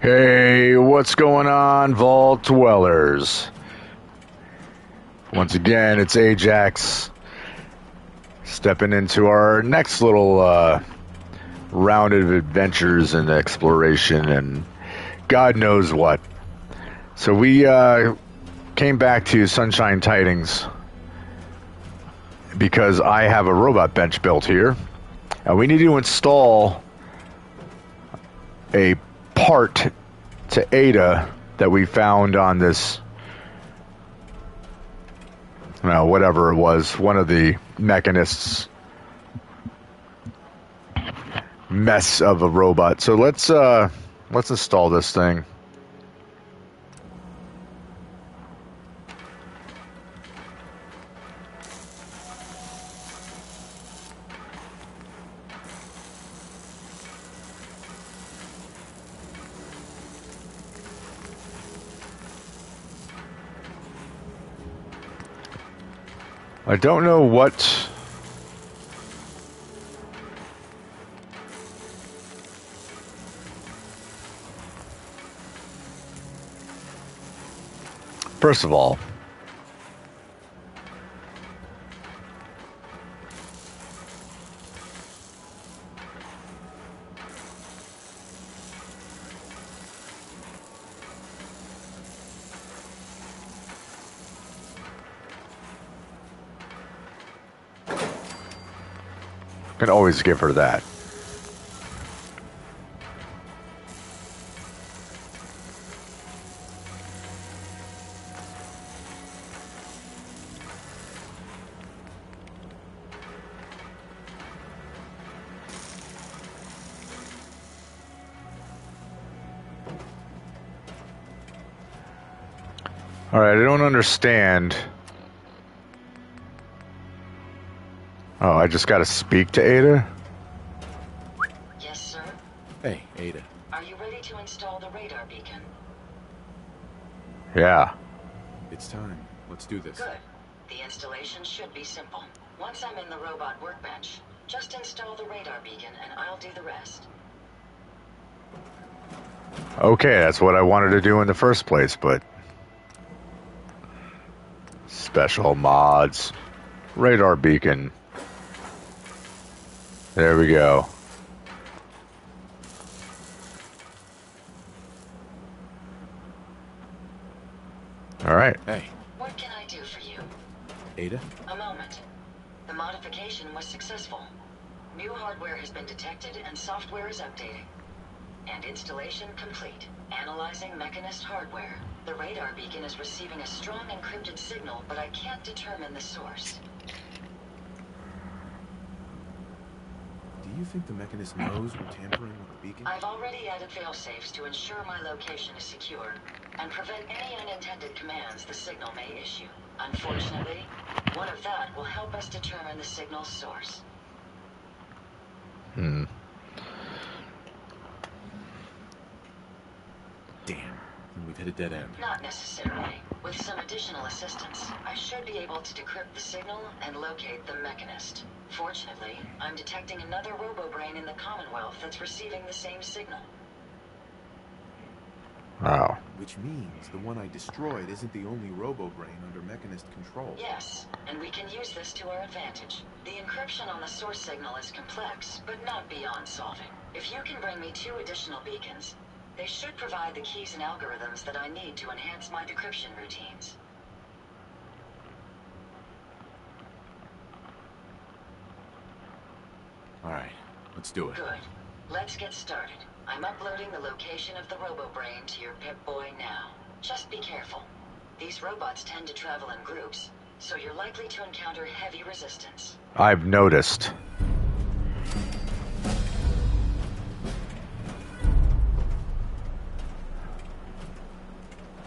Hey, what's going on, Vault Dwellers? Once again, it's Ajax stepping into our next little round of adventures and exploration and God knows what. So we came back to Sunshine Tidings because I have a robot bench built here. And we need to install a part to Ada that we found on this, well, whatever it was, one of the mechanists' mess of a robot. So let's install this thing. I don't know what first of all, can always give her that. All right, I don't understand. Oh, I just got to speak to Ada? Yes, sir. Hey, Ada. Are you ready to install the radar beacon? Yeah. It's time. Let's do this. Good. The installation should be simple. Once I'm in the robot workbench, just install the radar beacon and I'll do the rest. Okay, that's what I wanted to do in the first place, but special mods. Radar beacon. There we go. All right. Hey, What can I do for you? Ada? A moment. The modification was successful. New hardware has been detected and software is updating. And installation complete. Analyzing Mechanist hardware. The radar beacon is receiving a strong encrypted signal, but I can't determine the source. Do you think the Mechanist knows we're tampering with the beacon? I've already added failsafes to ensure my location is secure and prevent any unintended commands the signal may issue. Unfortunately, one of that will help us determine the signal's source. Damn. And we've hit a dead end. Not necessarily. With some additional assistance, I should be able to decrypt the signal and locate the Mechanist. Fortunately, I'm detecting another robo-brain in the Commonwealth that's receiving the same signal. Wow. Which means the one I destroyed isn't the only robo-brain under Mechanist control. Yes, and we can use this to our advantage. The encryption on the source signal is complex, but not beyond solving. If you can bring me 2 additional beacons, they should provide the keys and algorithms that I need to enhance my decryption routines. Alright, let's do it. Good. Let's get started. I'm uploading the location of the robo-brain to your Pip-Boy now. Just be careful. These robots tend to travel in groups, so you're likely to encounter heavy resistance. I've noticed.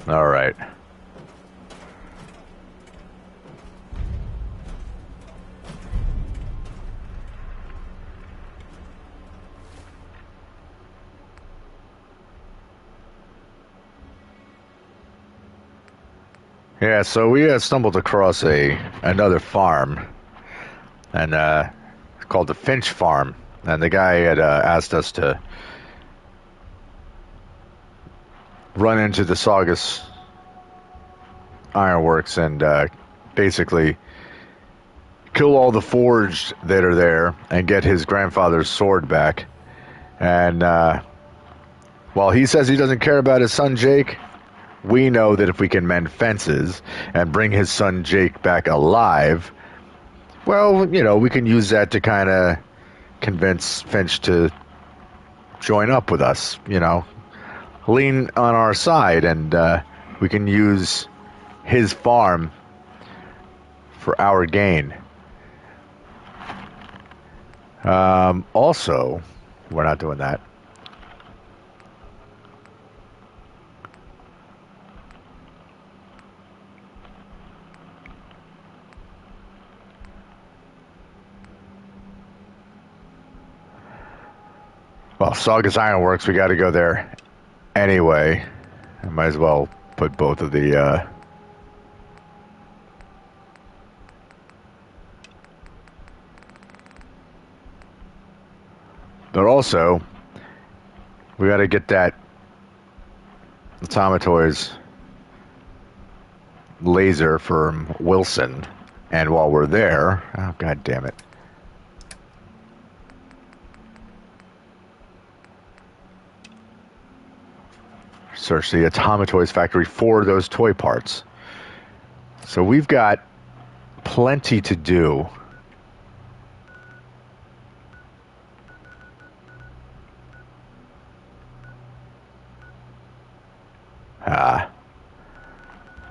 All right. Yeah, so we stumbled across another farm, and it's called the Finch Farm, and the guy had asked us to run into the Saugus Ironworks and basically kill all the forged that are there and get his grandfather's sword back. And while he says he doesn't care about his son Jake, we know that if we can mend fences and bring his son Jake back alive, well, you know, we can use that to kind of convince Finch to join up with us, you know, lean on our side, and we can use his farm for our gain. Also, we're not doing that. Well, Saugus Ironworks, we got to go there anyway. I might as well put both of the but also we got to get that Automatoy's laser from Wilson, and while we're there, oh god damn it. Search the Automatoy's factory for those toy parts. So we've got plenty to do.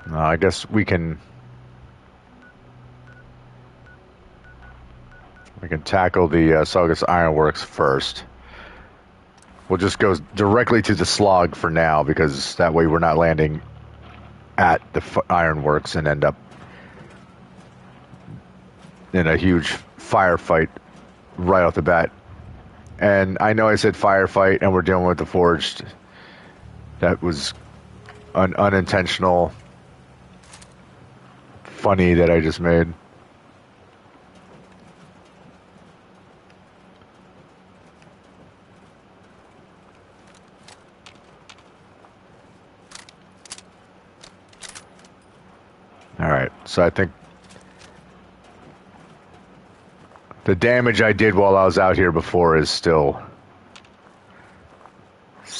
No, I guess we can tackle the Saugus Ironworks first. We'll just go directly to the slog for now, because that way we're not landing at the ironworks and end up in a huge firefight right off the bat. And I know I said firefight and we're dealing with the forged. That was an unintentional funny that I just made. Alright, so I think the damage I did while I was out here before is still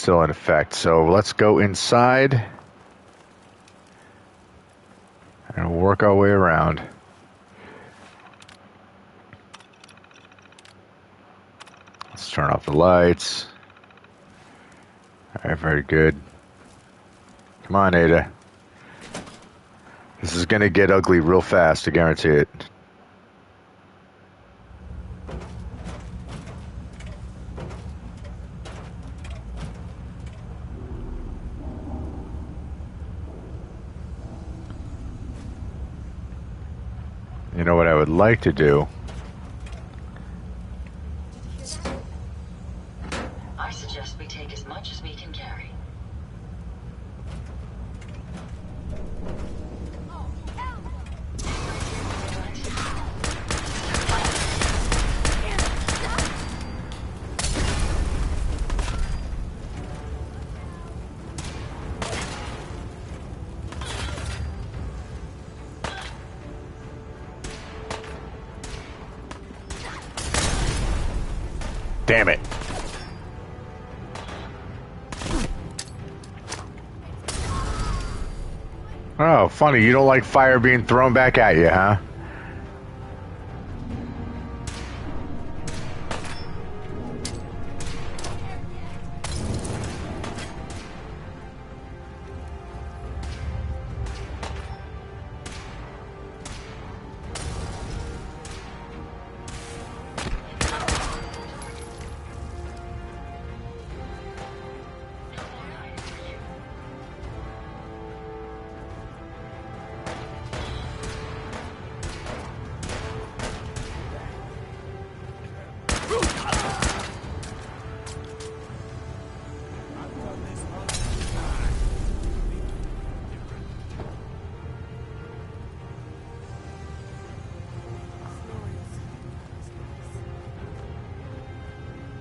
in effect. So let's go inside and work our way around. Let's turn off the lights. Alright, very good. Come on, Ada. This is gonna get ugly real fast, I guarantee it. You know what I would like to do? I suggest we take as much as we can carry. Damn it. Oh, funny. You don't like fire being thrown back at you, huh?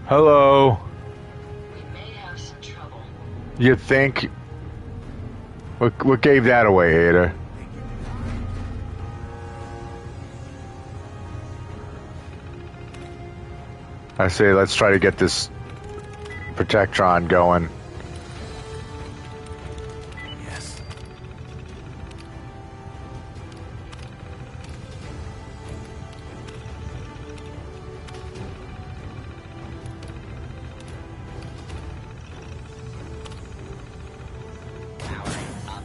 Hello. We may have some trouble. You think? What gave that away, Ada? I say let's try to get this Protectron going. Yes. Powering up.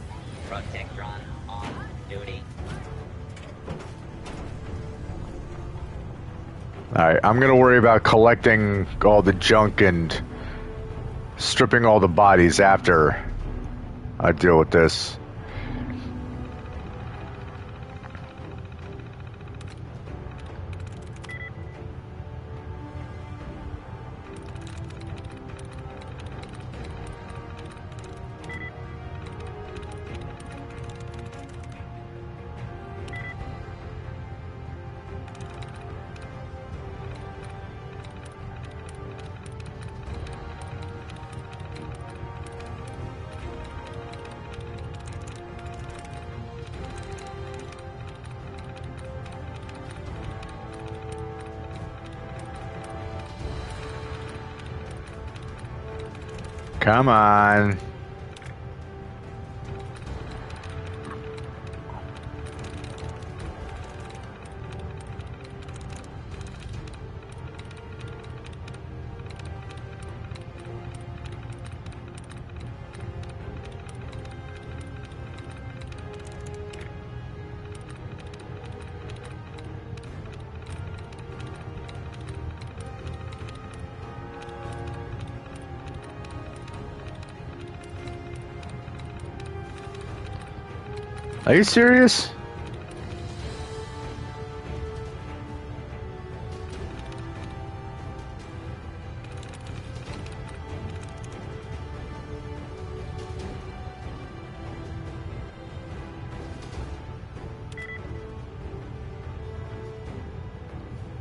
Protectron on duty. Alright, I'm gonna worry about collecting all the junk and stripping all the bodies after I deal with this. Come on. Are you serious?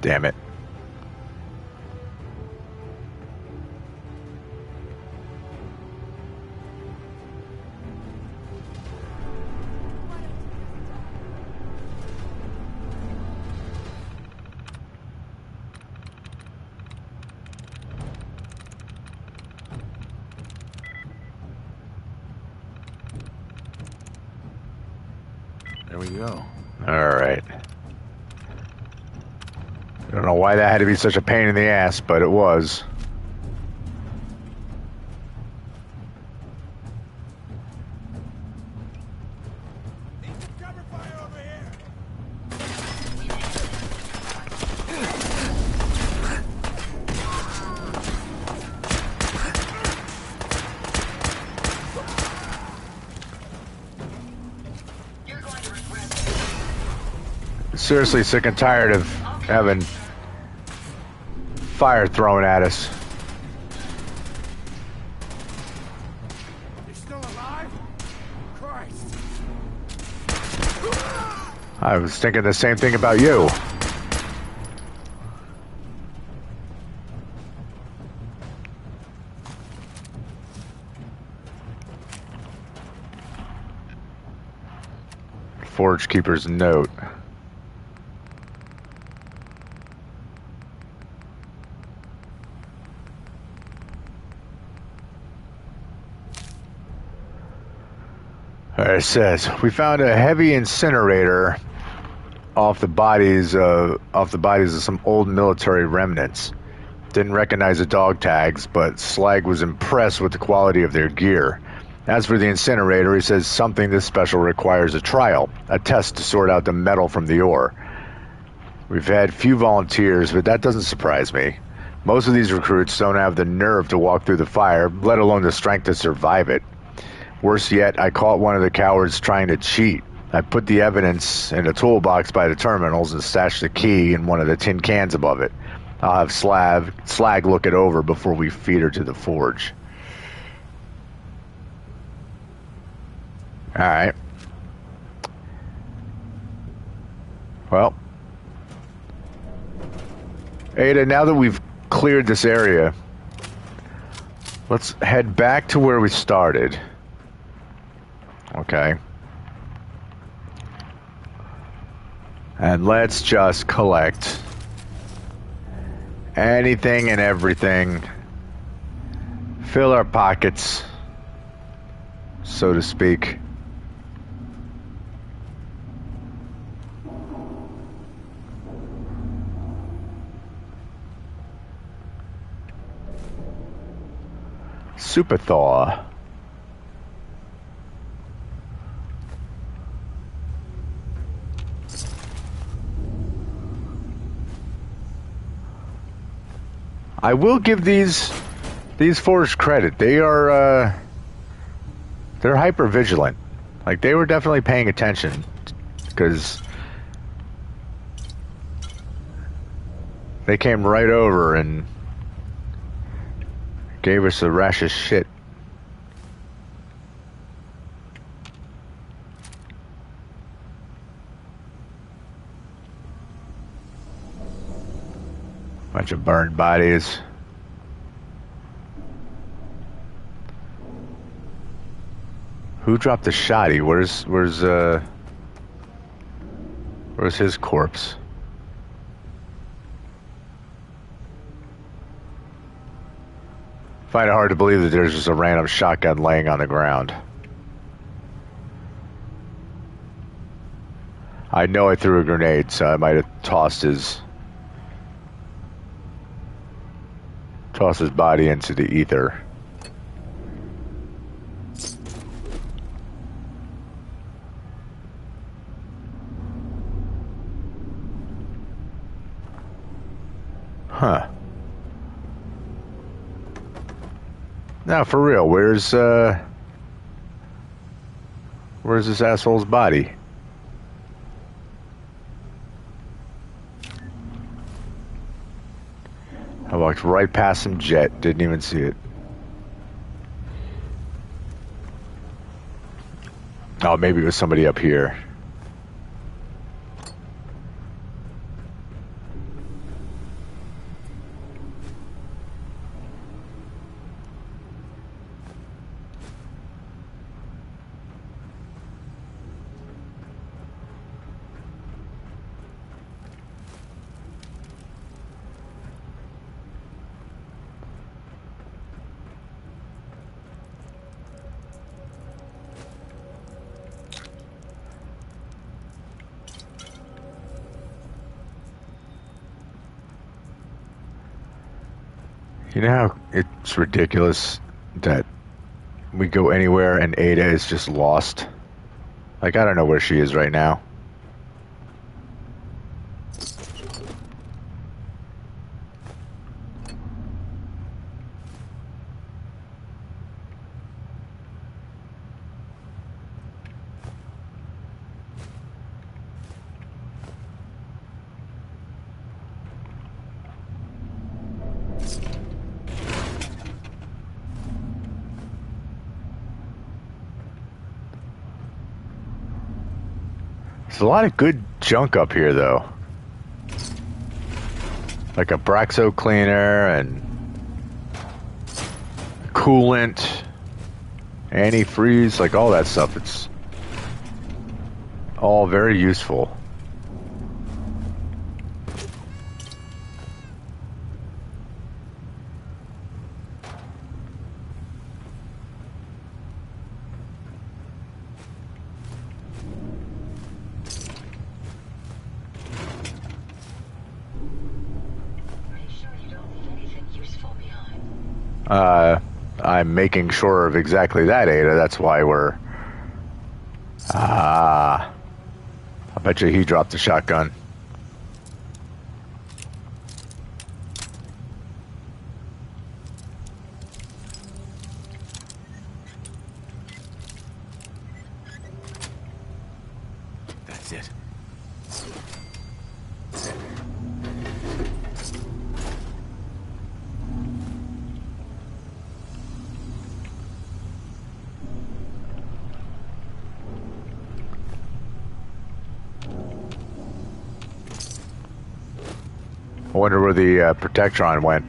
Damn it. There we go. Alright. I don't know why that had to be such a pain in the ass, but it was. You're going to regret this. Seriously sick and tired of having fire thrown at us. You're still alive? Christ. I was thinking the same thing about you. Forge Keeper's note. It says we found a heavy incinerator off the bodies of some old military remnants. Didn't recognize the dog tags, but Slag was impressed with the quality of their gear. As for the incinerator, he says something this special requires a trial, a test to sort out the metal from the ore. We've had few volunteers, but that doesn't surprise me. Most of these recruits don't have the nerve to walk through the fire, let alone the strength to survive it. Worse yet, I caught one of the cowards trying to cheat. I put the evidence in a toolbox by the terminals and stashed the key in one of the tin cans above it. I'll have Slag look it over before we feed her to the forge. Alright. Well. Ada, now that we've cleared this area, let's head back to where we started. Okay. Okay. And let's just collect anything and everything. Fill our pockets, so to speak. Super thaw. I will give these forged credit. They are they're hyper vigilant. Like, they were definitely paying attention, because they came right over and gave us a rash of shit. Bunch of burned bodies. Who dropped the shotty? Where's his corpse? Find it hard to believe that there's just a random shotgun laying on the ground. I know I threw a grenade, so I might have tossed his body into the ether. Huh. Now, for real, where's this asshole's body? I walked right past him, jet, didn't even see it. Oh, maybe it was somebody up here. You know how it's ridiculous that we go anywhere and Ada is just lost? Like, I don't know where she is right now. There's a lot of good junk up here, though. Like a Braxo cleaner and coolant, antifreeze, like all that stuff. It's all very useful. I'm making sure of exactly that, Ada. That's why we're... I bet you he dropped the shotgun. That's it. I wonder where the Protectron went.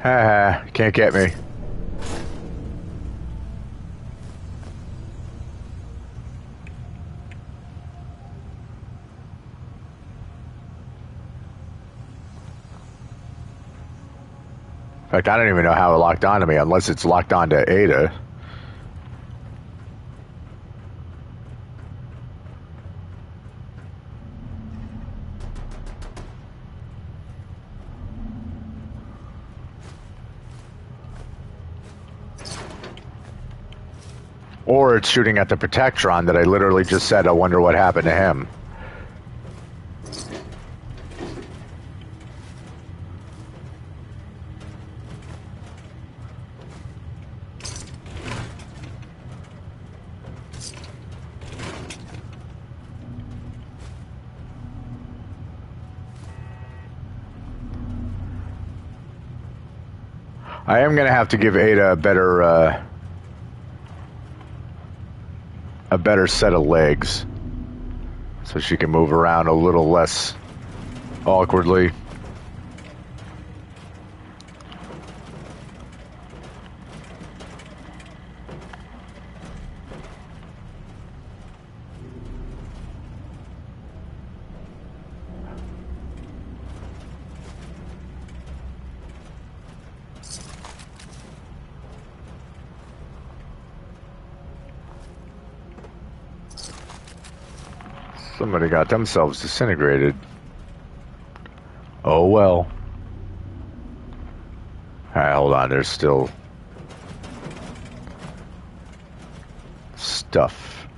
Ha ha, can't get me. In fact, I don't even know how it locked onto me unless it's locked onto Ada. Or it's shooting at the Protectron that I literally just said, I wonder what happened to him. I am going to have to give Ada a better set of legs so she can move around a little less awkwardly. Somebody got themselves disintegrated. Oh well. Alright, hold on, there's still stuff.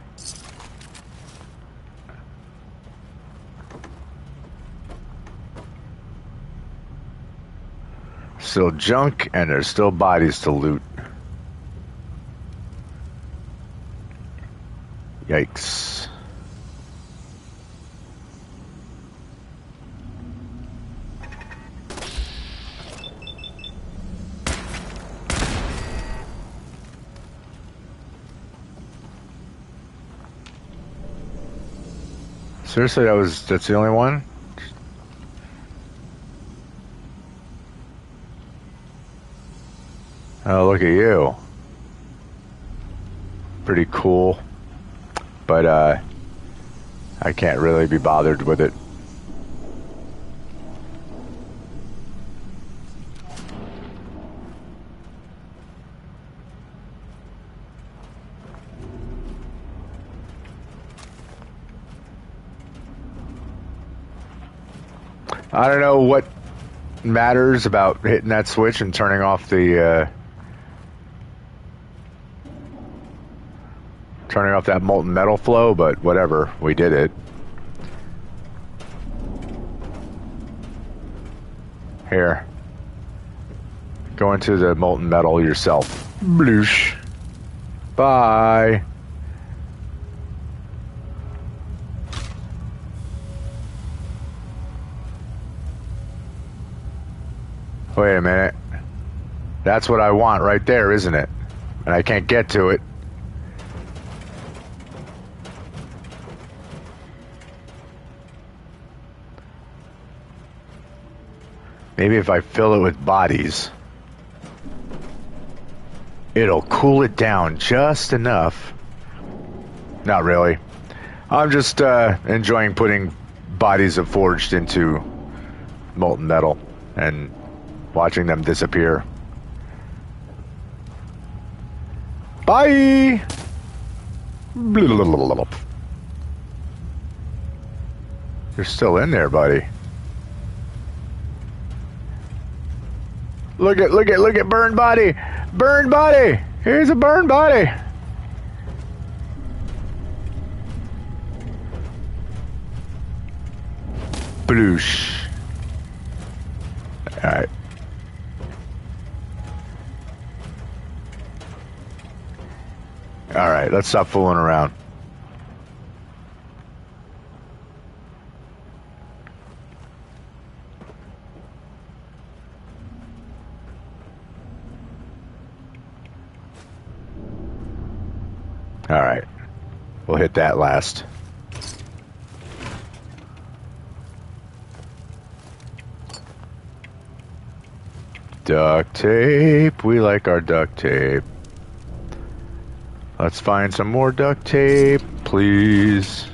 Still junk, and there's still bodies to loot. Yikes. Seriously, that's the only one? Oh, look at you. Pretty cool. But, I can't really be bothered with it. I don't know what matters about hitting that switch and turning off the turning off that molten metal flow, but whatever, we did it. Here, go into the molten metal yourself. Bloosh. Bye. Wait a minute. That's what I want right there, isn't it? And I can't get to it. Maybe if I fill it with bodies, it'll cool it down just enough. Not really. I'm just enjoying putting bodies of forged into molten metal and watching them disappear. Bye! You're still in there, buddy. Look at burned body! Burned body! Here's a burned body! Bloosh. Alright. Alright, let's stop fooling around. Alright. We'll hit that last. Duct tape. We like our duct tape. Let's find some more duct tape, please.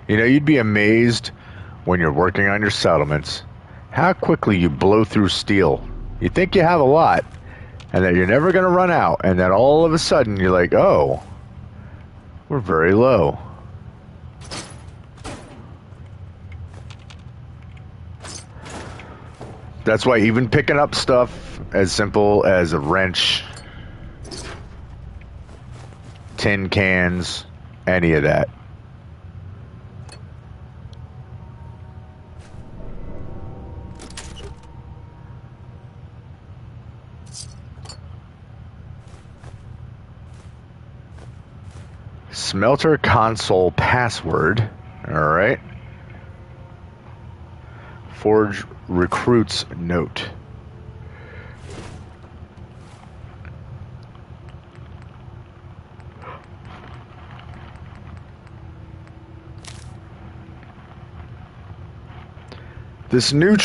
You know, you'd be amazed when you're working on your settlements how quickly you blow through steel. You think you have a lot and that you're never going to run out, and then all of a sudden you're like, oh, we're very low. That's why even picking up stuff as simple as a wrench, tin cans, any of that. Smelter console password. All right. Forge recruits note. This new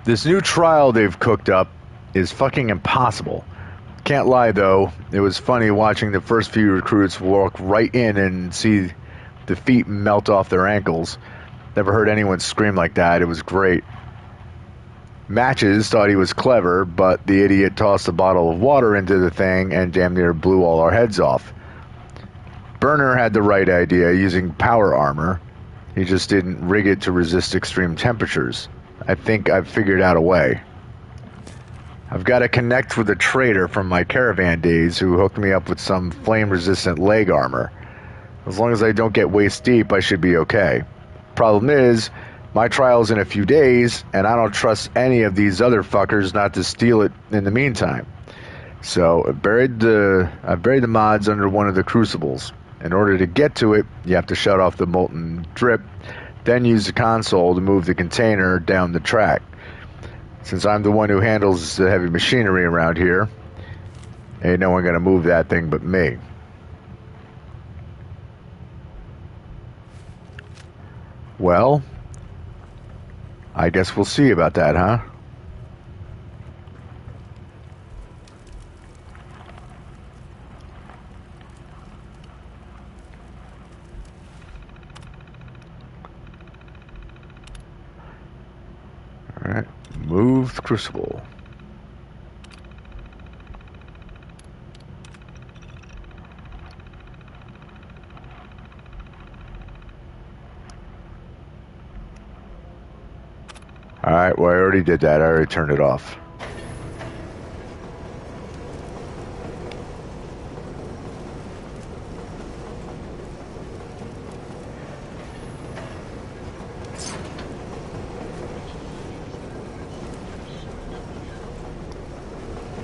this new trial they've cooked up is fucking impossible. Can't lie though, it was funny watching the first few recruits walk right in and see the feet melt off their ankles. Never heard anyone scream like that. It was great. Matches thought he was clever, but the idiot tossed a bottle of water into the thing and damn near blew all our heads off. Burner had the right idea using power armor. He just didn't rig it to resist extreme temperatures. I think I've figured out a way. I've got to connect with a trader from my caravan days who hooked me up with some flame-resistant leg armor. As long as I don't get waist deep, I should be okay. Problem is, my trial's in a few days, and I don't trust any of these other fuckers not to steal it in the meantime. So I buried the mods under one of the crucibles. In order to get to it, you have to shut off the molten drip, then use the console to move the container down the track. Since I'm the one who handles the heavy machinery around here, ain't no one gonna move that thing but me. Well, I guess we'll see about that, huh? All right, move the crucible. All right, well, I already did that. I already turned it off.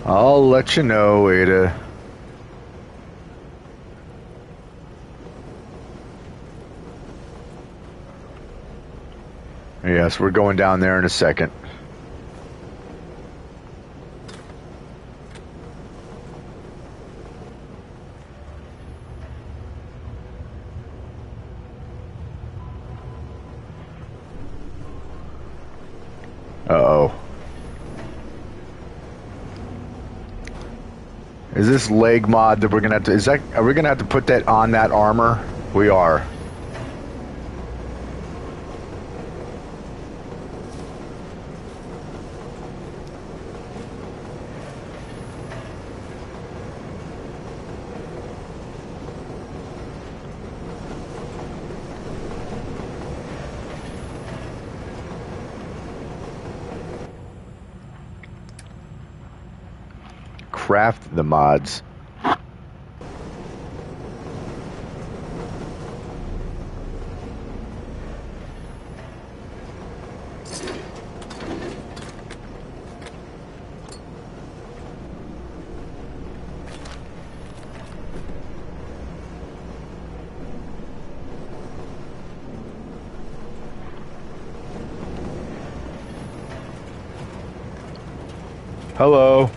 I'll let you know, Ada. Yes, we're going down there in a second. Uh-oh. Is this leg mod that we're gonna have to, are we gonna have to put that on that armor? We are. Craft the mods. Hello.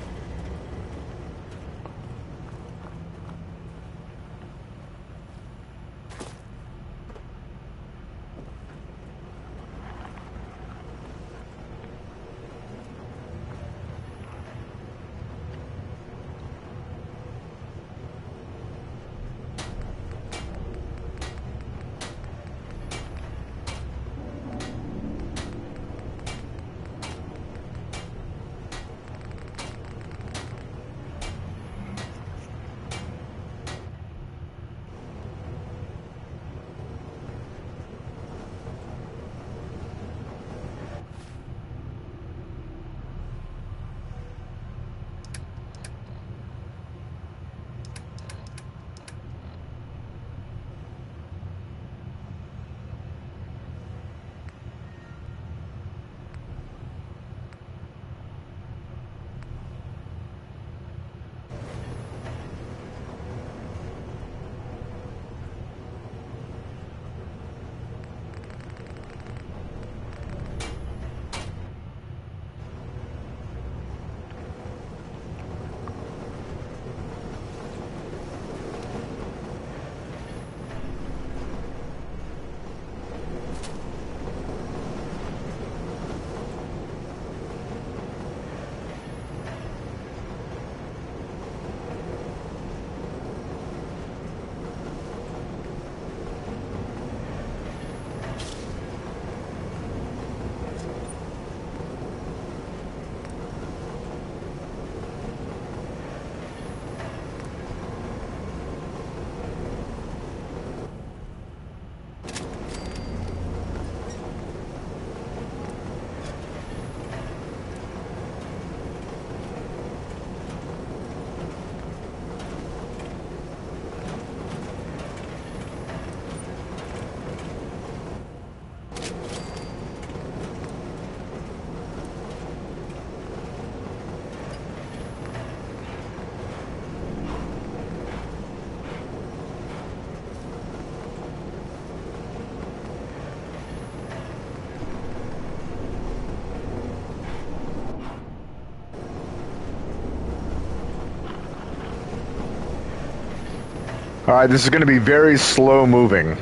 All right, this is going to be very slow moving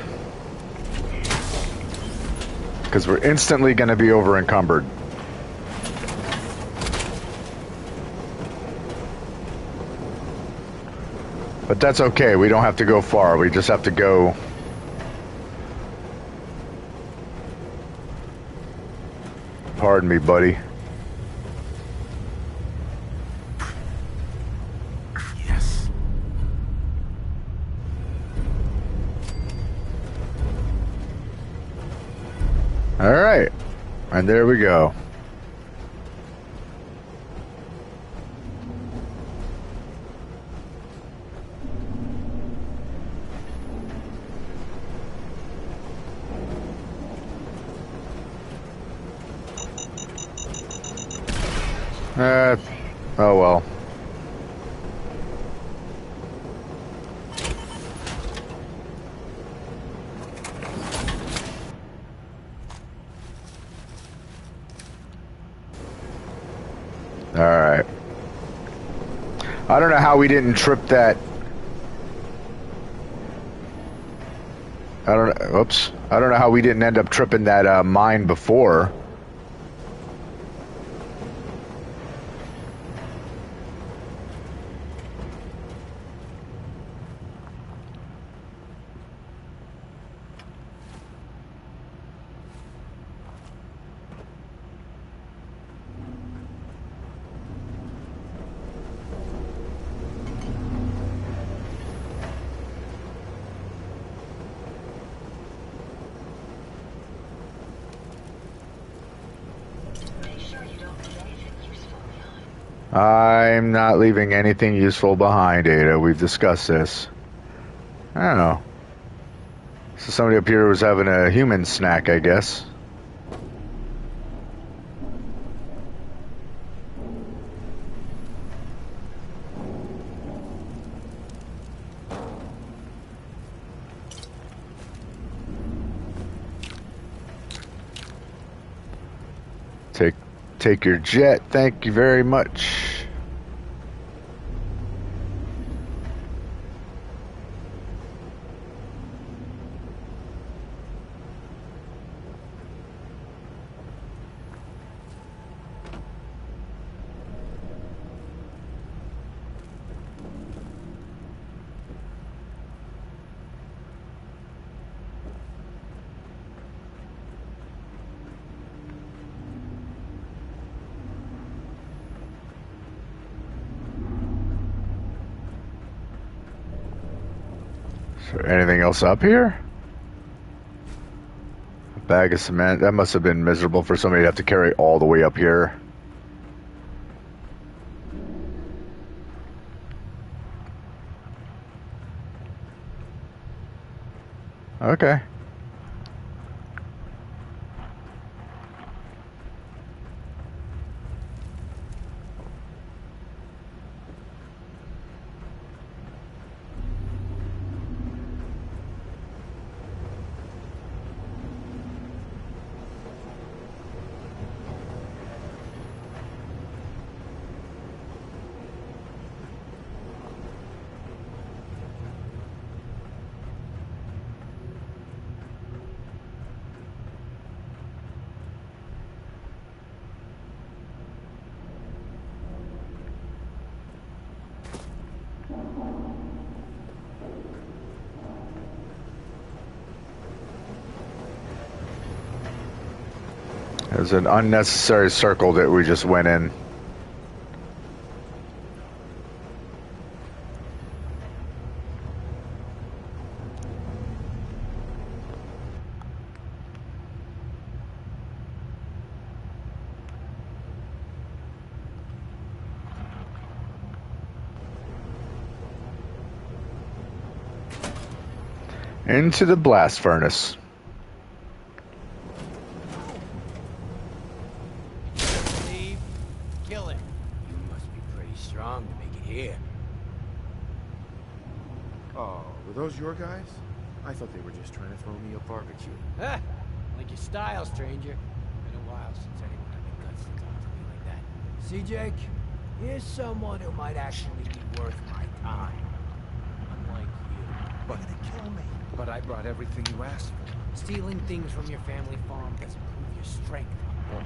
because we're instantly going to be over encumbered. But that's okay. We don't have to go far. We just have to go. Pardon me, buddy. Yes. All right. And there we go. Oh well. All right. I don't know how we didn't trip that. Oops. I don't know how we didn't end up tripping that mine before. I'm not leaving anything useful behind, Ada. We've discussed this. I don't know. So somebody up here was having a human snack, I guess. Take your jet. Thank you very much. Is there anything else up here? A bag of cement. That must have been miserable for somebody to have to carry all the way up here. Okay. There's an unnecessary circle that we just went in. Into the blast furnace. Kill him. You must be pretty strong to make it here. Oh, were those your guys? I thought they were just trying to throw me a barbecue. Ha! Like your style, stranger. Been a while since anyone had the guts to talk to me like that. See, Jake? Here's someone who might actually be worth my time. Unlike you. But they kill me. But I brought everything you asked for. Stealing things from your family farm doesn't prove your strength, boy.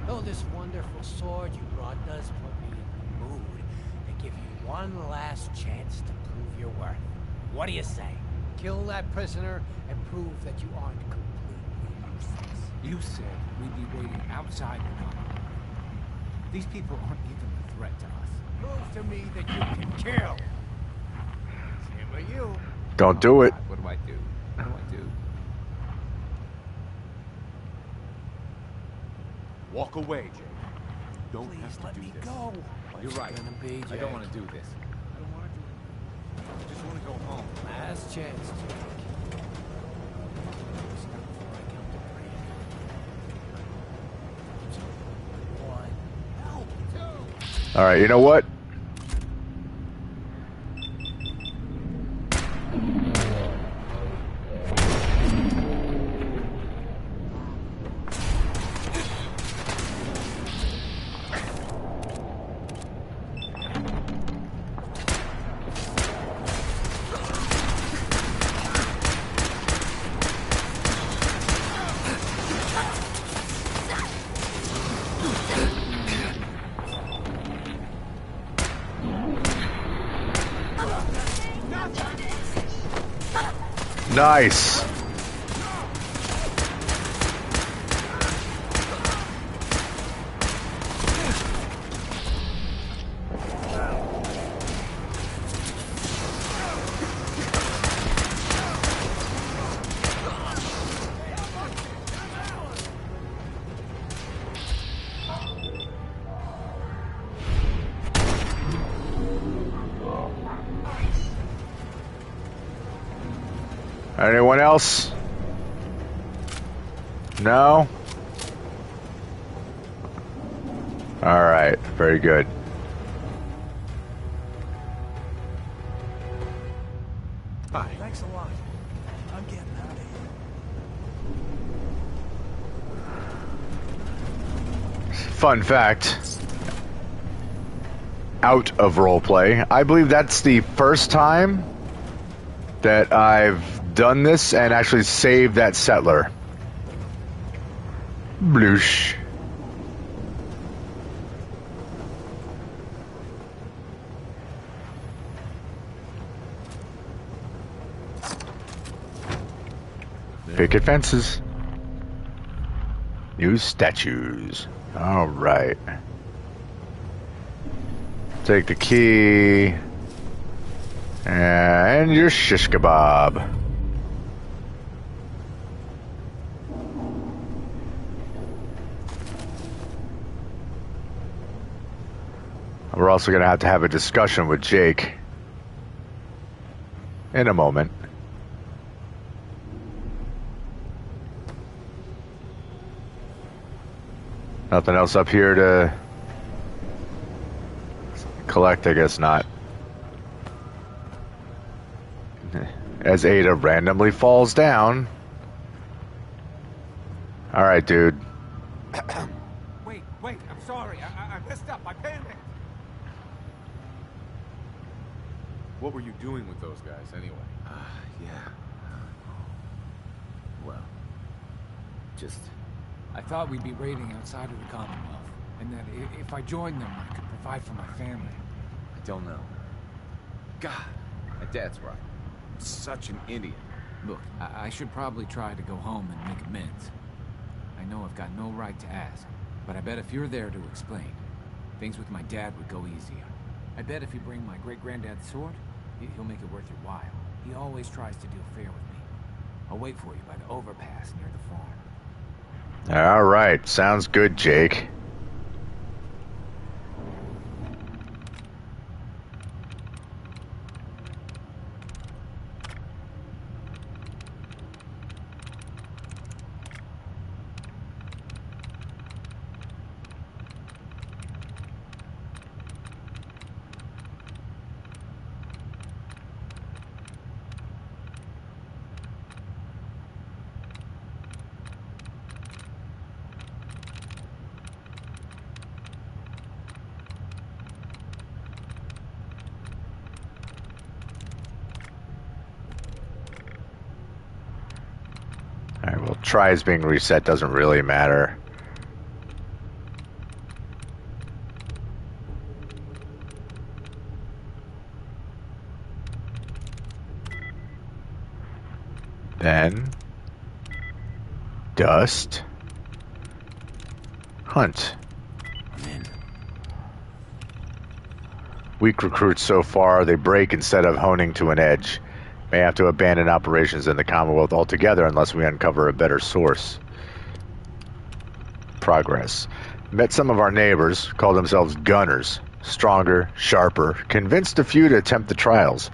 Though this wonderful sword you brought does put me in the mood to give you one last chance to prove your worth. What do you say? Kill that prisoner and prove that you aren't completely useless. You said we'd be waiting outside the tunnel. These people aren't even a threat to us. Prove to me that you can kill. Same with you. Don't do it. What do I do? What do I do? Walk away, Jake. You don't Please have to let do me this. go. You're right. Gonna be, I Jake. don't want to do this. I don't want to do it. I just want to go home. Last chance, Jake. Stop before I count to three. One. No. Two. All right, you know what? Nice. Anyone else? No? All right, very good. Hi. Thanks a lot. I'm getting out of here. Fun fact. Out of roleplay. I believe that's the first time that I've done this and actually saved that settler. Bloosh. Picket fences. New statues. All right. Take the key. And your shish kebab. We're also going to have a discussion with Jake in a moment. Nothing else up here to collect, I guess not. As Ada randomly falls down. Alright, dude. Wait, I'm sorry. I messed up. I panicked. What were you doing with those guys, anyway? Yeah. Well, just... I thought we'd be raiding outside of the Commonwealth, and that if I joined them, I could provide for my family. I don't know. God, my dad's right. I'm such an idiot. Look, I should probably try to go home and make amends. I know I've got no right to ask, but I bet if you're there to explain, things with my dad would go easier. I bet if you bring my great-granddad's sword, he'll make it worth your while. He always tries to deal fair with me. I'll wait for you by the overpass near the farm. All right, sounds good, Jake. Alright, well, tries being reset doesn't really matter. Then... Dust. Hunt. I'm in. Weak recruits so far, they break instead of honing to an edge. May have to abandon operations in the Commonwealth altogether unless we uncover a better source. Progress. Met some of our neighbors, called themselves gunners. Stronger, sharper, convinced a few to attempt the trials.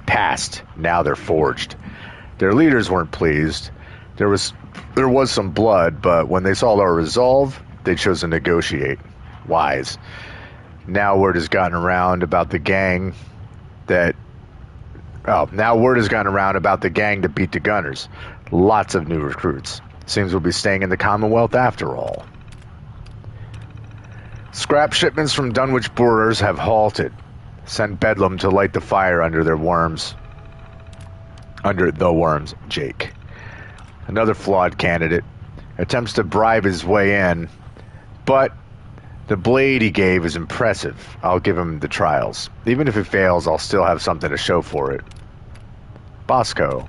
Passed, now they're forged. Their leaders weren't pleased. There was some blood, but when they saw our resolve, they chose to negotiate. Wise. Now word has gotten around about the gang that... now word has gotten around about the gang that beat the gunners. Lots of new recruits. Seems we'll be staying in the Commonwealth after all. Scrap shipments from Dunwich Brewers have halted. Sent Bedlam to light the fire under the worms, Jake. Another flawed candidate. Attempts to bribe his way in, but the blade he gave is impressive. I'll give him the trials. Even if it fails, I'll still have something to show for it. Bosco.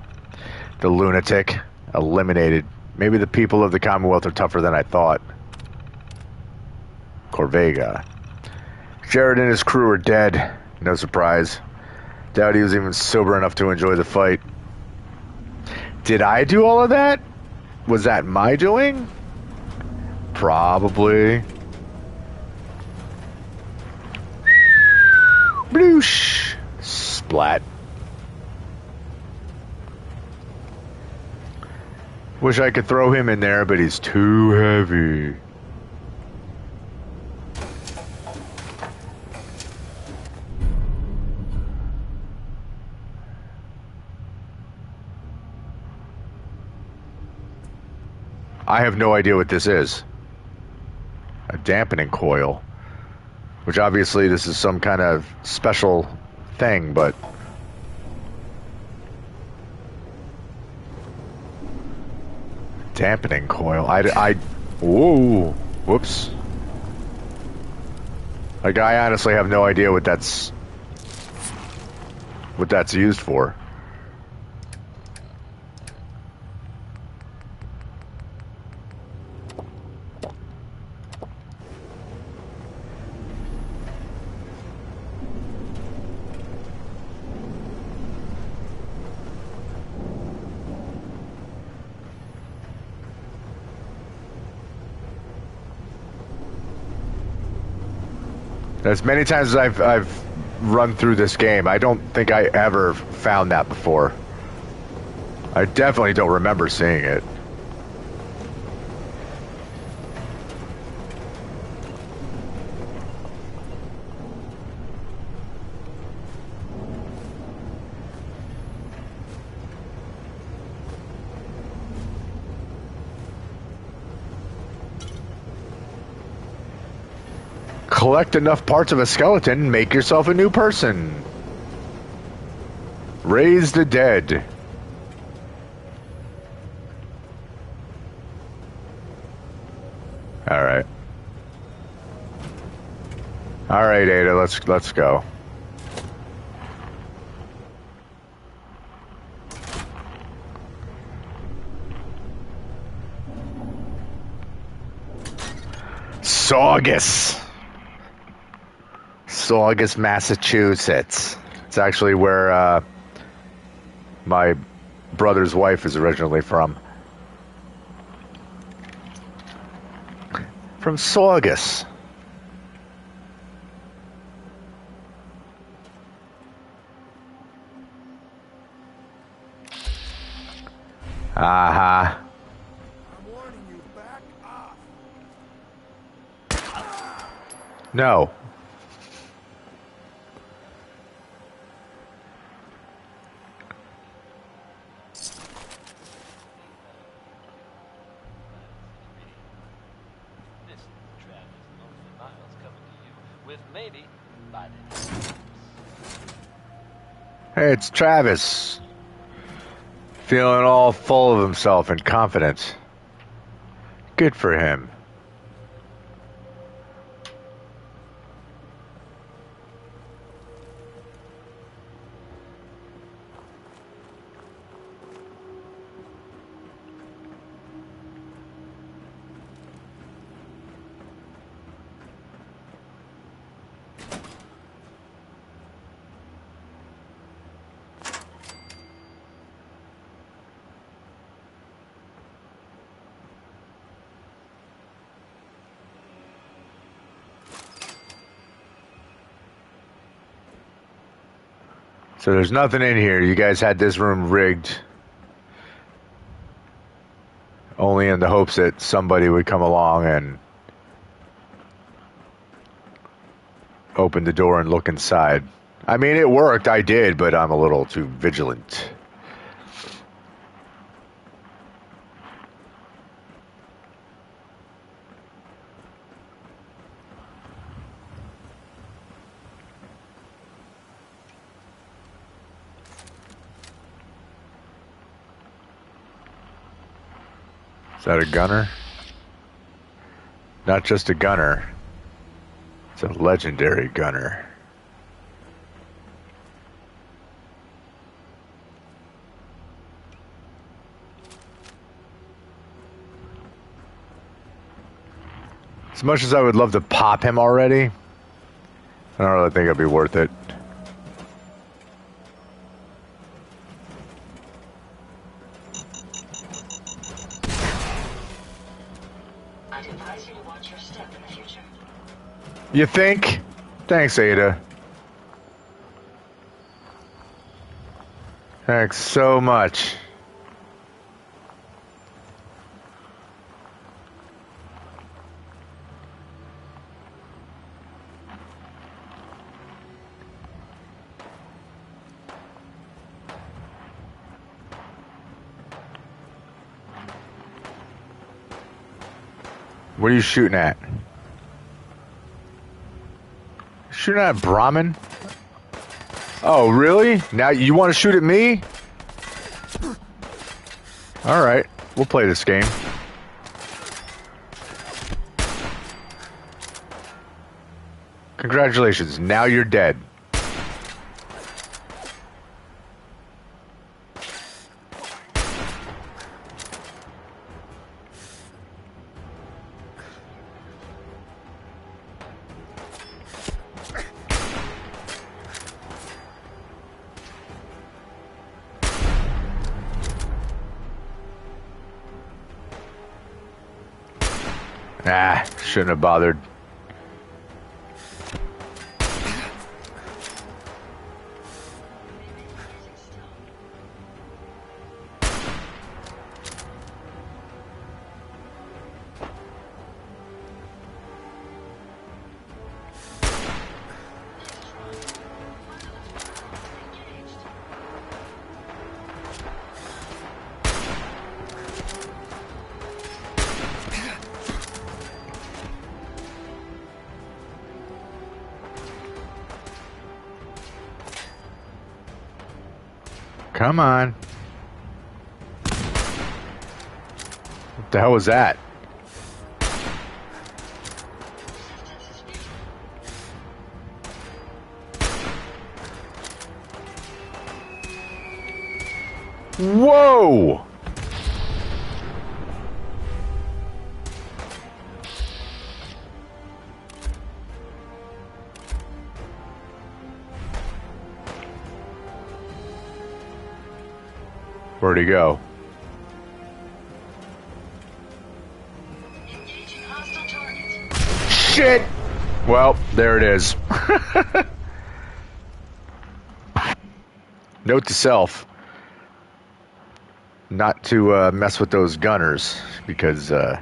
The lunatic. Eliminated. Maybe the people of the Commonwealth are tougher than I thought. Corvega. Jared and his crew are dead. No surprise. Doubt he was even sober enough to enjoy the fight. Did I do all of that? Was that my doing? Probably. Bloosh. Splat. Wish I could throw him in there, but he's too heavy. I have no idea what this is. A dampening coil. Which obviously this is some kind of special thing, but... Dampening coil. Whoa. Whoops. Like, I honestly have no idea what that's used for. As many times as I've run through this game, I don't think I ever found that before. I definitely don't remember seeing it. Collect enough parts of a skeleton, make yourself a new person. Raise the dead. All right. All right, Ada, let's go. Saugus, Massachusetts. It's actually where my brother's wife is originally from. From Saugus. Uh-huh. I'm warning you, back off. No. Hey, it's Travis. Feeling all full of himself and confident. Good for him. So there's nothing in here. You guys had this room rigged only in the hopes that somebody would come along and open the door and look inside. I mean, it worked. I did, but I'm a little too vigilant. Is that a gunner? Not just a gunner. It's a legendary gunner. As much as I would love to pop him already, I don't really think it'd be worth it. You think? Thanks, Ada. Thanks so much. What are you shooting at? Shooting at Brahmin? Oh, really? Now you want to shoot at me? Alright, we'll play this game. Congratulations, now you're dead. Ah, shouldn't have bothered. Come on. What the hell was that? Whoa! Where'd he go? Engaging hostile target. Shit! Well, there it is. Note to self. Not to mess with those gunners, because, yeah.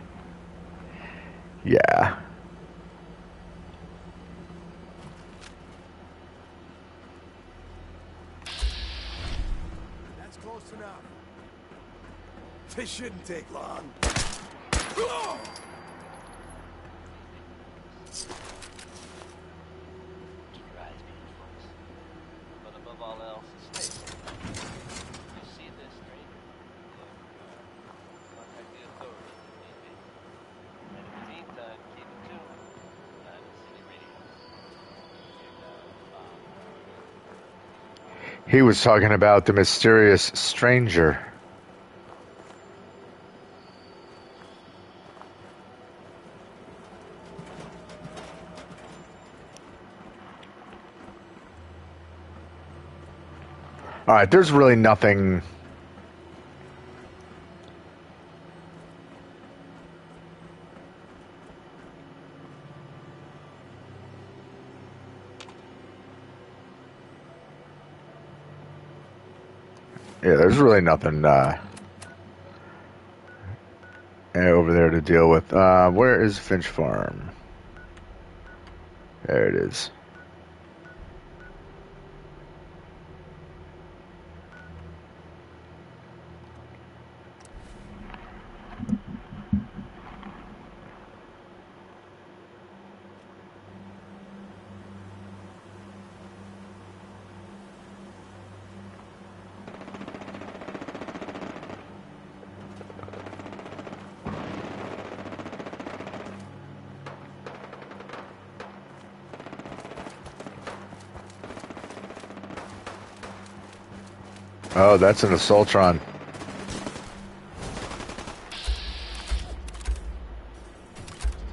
That's close enough. This shouldn't take long. Keep your eyes peeled, folks. But above all else, stay safe. You see this, stranger? Contact the authorities if need be. And in the meantime, keep it tuned. Diamond City Radio. He was talking about the mysterious stranger. All right, there's really nothing. Yeah, there's really nothing over there to deal with. Where is Finch Farm? There it is. Oh, that's an Assaultron.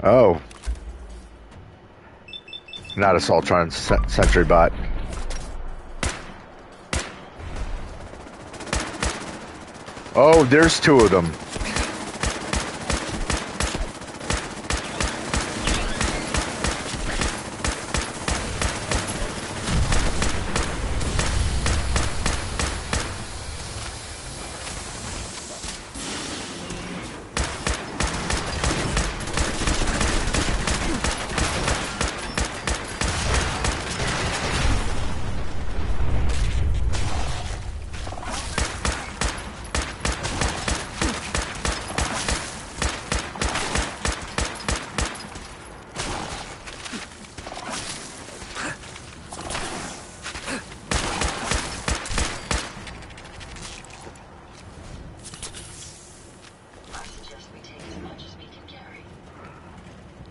Oh. Not Assaultron, Sentry Bot. Oh, there's two of them.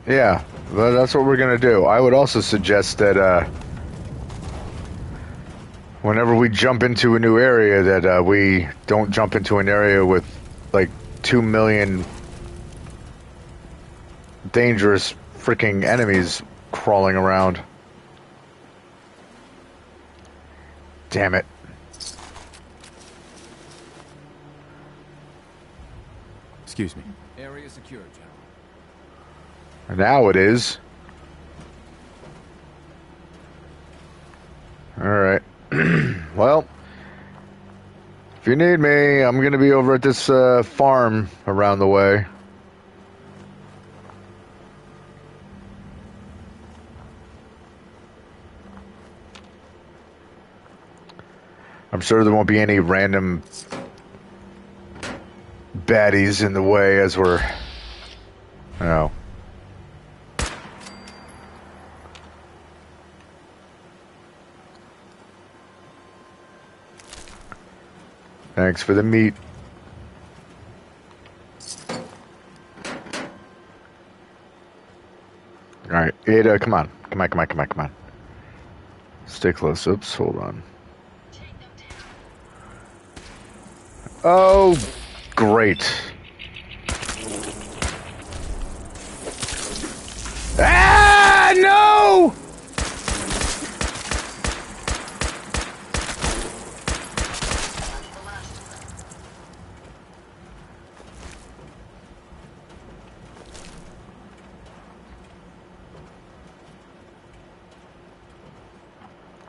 Yeah, well, that's what we're going to do. I would also suggest that whenever we jump into a new area, that we don't jump into an area with like 2 million dangerous freaking enemies crawling around. Damn it. Excuse me. Area secure, General. Now it is. Alright. Well, if you need me, I'm going to be over at this farm around the way. I'm sure there won't be any random baddies in the way as we're... Oh. Thanks for the meat. All right, Ada, come on. Come on. Stay close. Oops, hold on. Oh, great. Ah, no!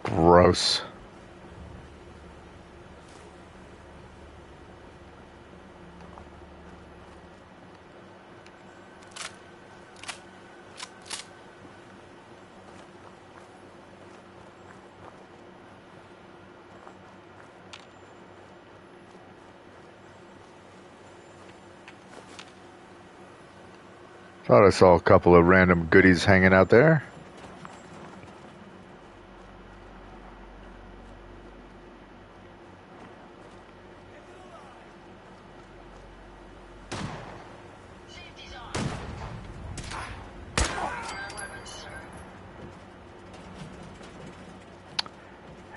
Gross. Thought I saw a couple of random goodies hanging out there.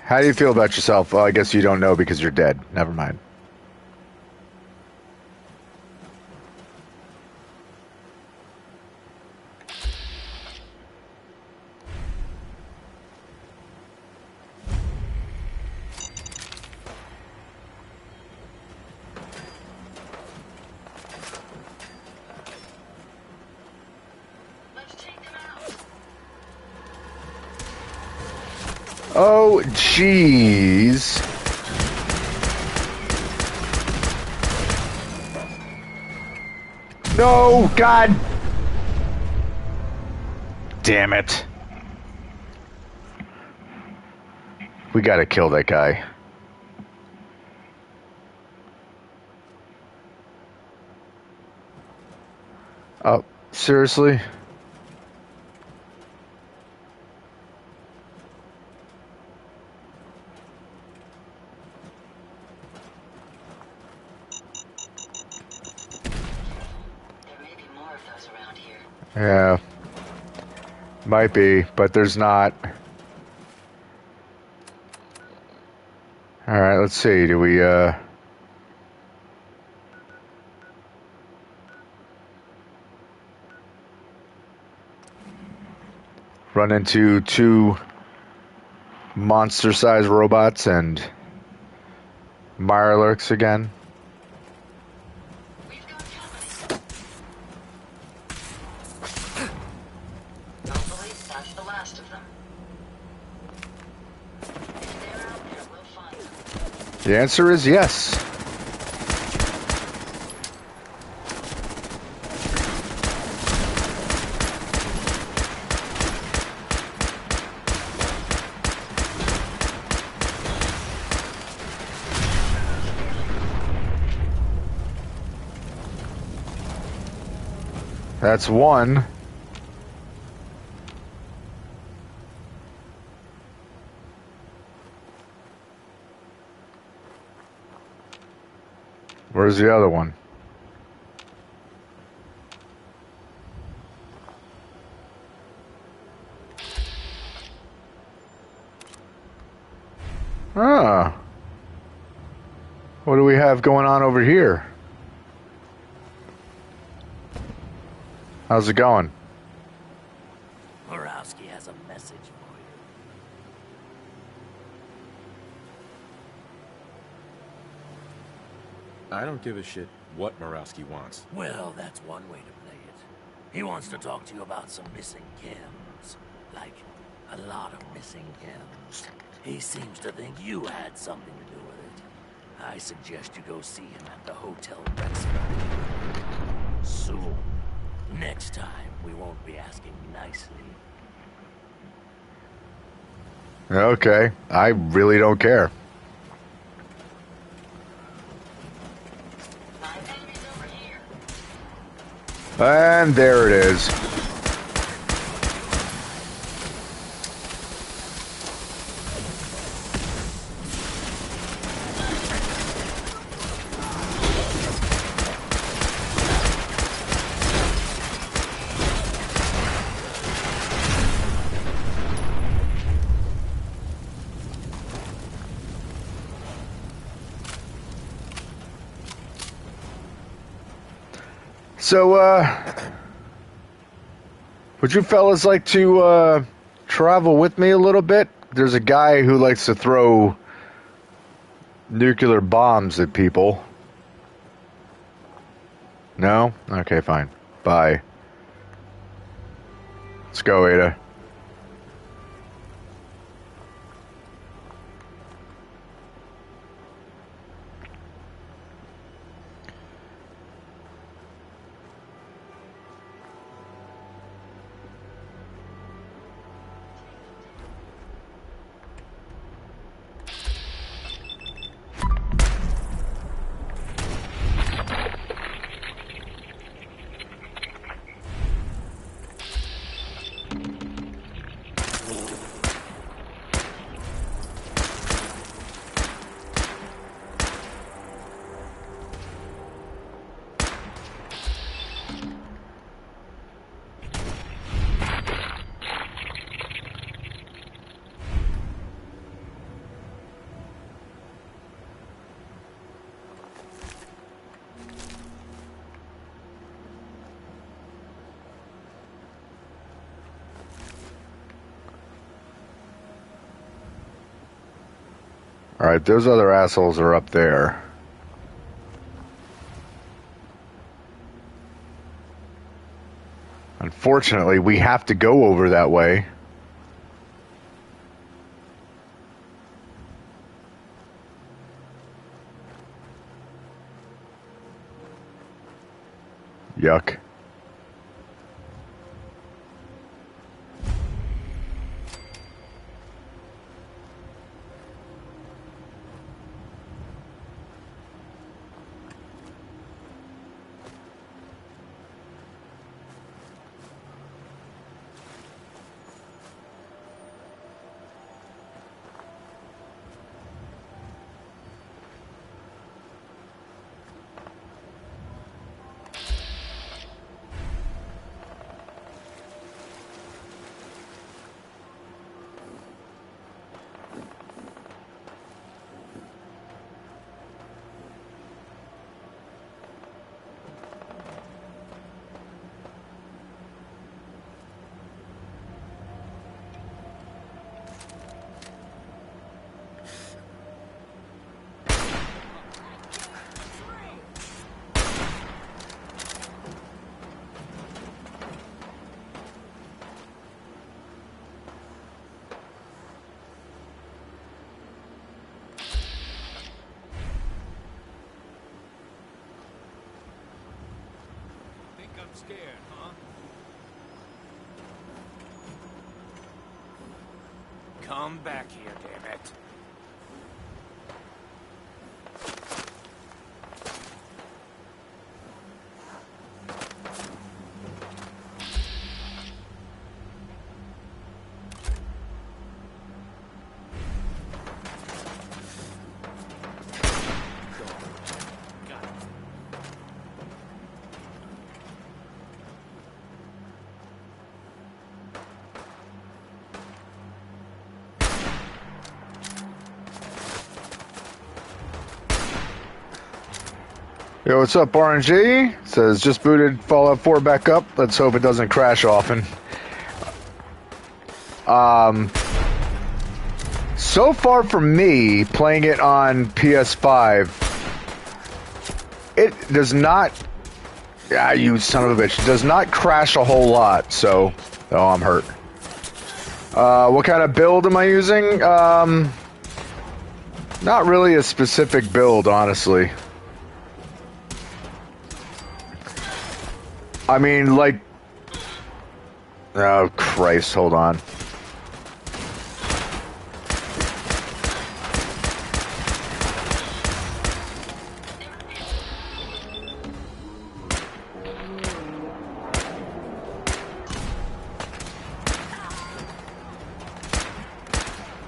How do you feel about yourself? Well, I guess you don't know because you're dead. Never mind. Oh, jeez. No, God. Damn it. We gotta kill that guy. Oh, seriously? Yeah, might be, but there's not. All right, let's see. Do we, run into two monster-sized robots and Mirelurks again? The answer is yes. That's one. Where's the other one? Ah. What do we have going on over here? How's it going? Borowski has a message for you. I don't give a shit what Morowski wants. Well, that's one way to play it. He wants to talk to you about some missing chems. Like, a lot of missing chems. He seems to think you had something to do with it. I suggest you go see him at the Hotel Rexford. Soon. Next time, we won't be asking nicely. Okay, I really don't care. And there it is. So, would you fellas like to travel with me a little bit? There's a guy who likes to throw nuclear bombs at people. No? Okay, fine. Bye. Let's go, Ada. Alright, those other assholes are up there. Unfortunately, we have to go over that way. Yuck. I'm scared, huh? Come back here, damn it. Yo, what's up, RNG? Says, just booted Fallout 4 back up. Let's hope it doesn't crash often. So far for me, playing it on PS5, it does not... Ah, you son of a bitch. Does not crash a whole lot, so... Oh, I'm hurt. What kind of build am I using? Not really a specific build, honestly. I mean, like... Oh, Christ, hold on.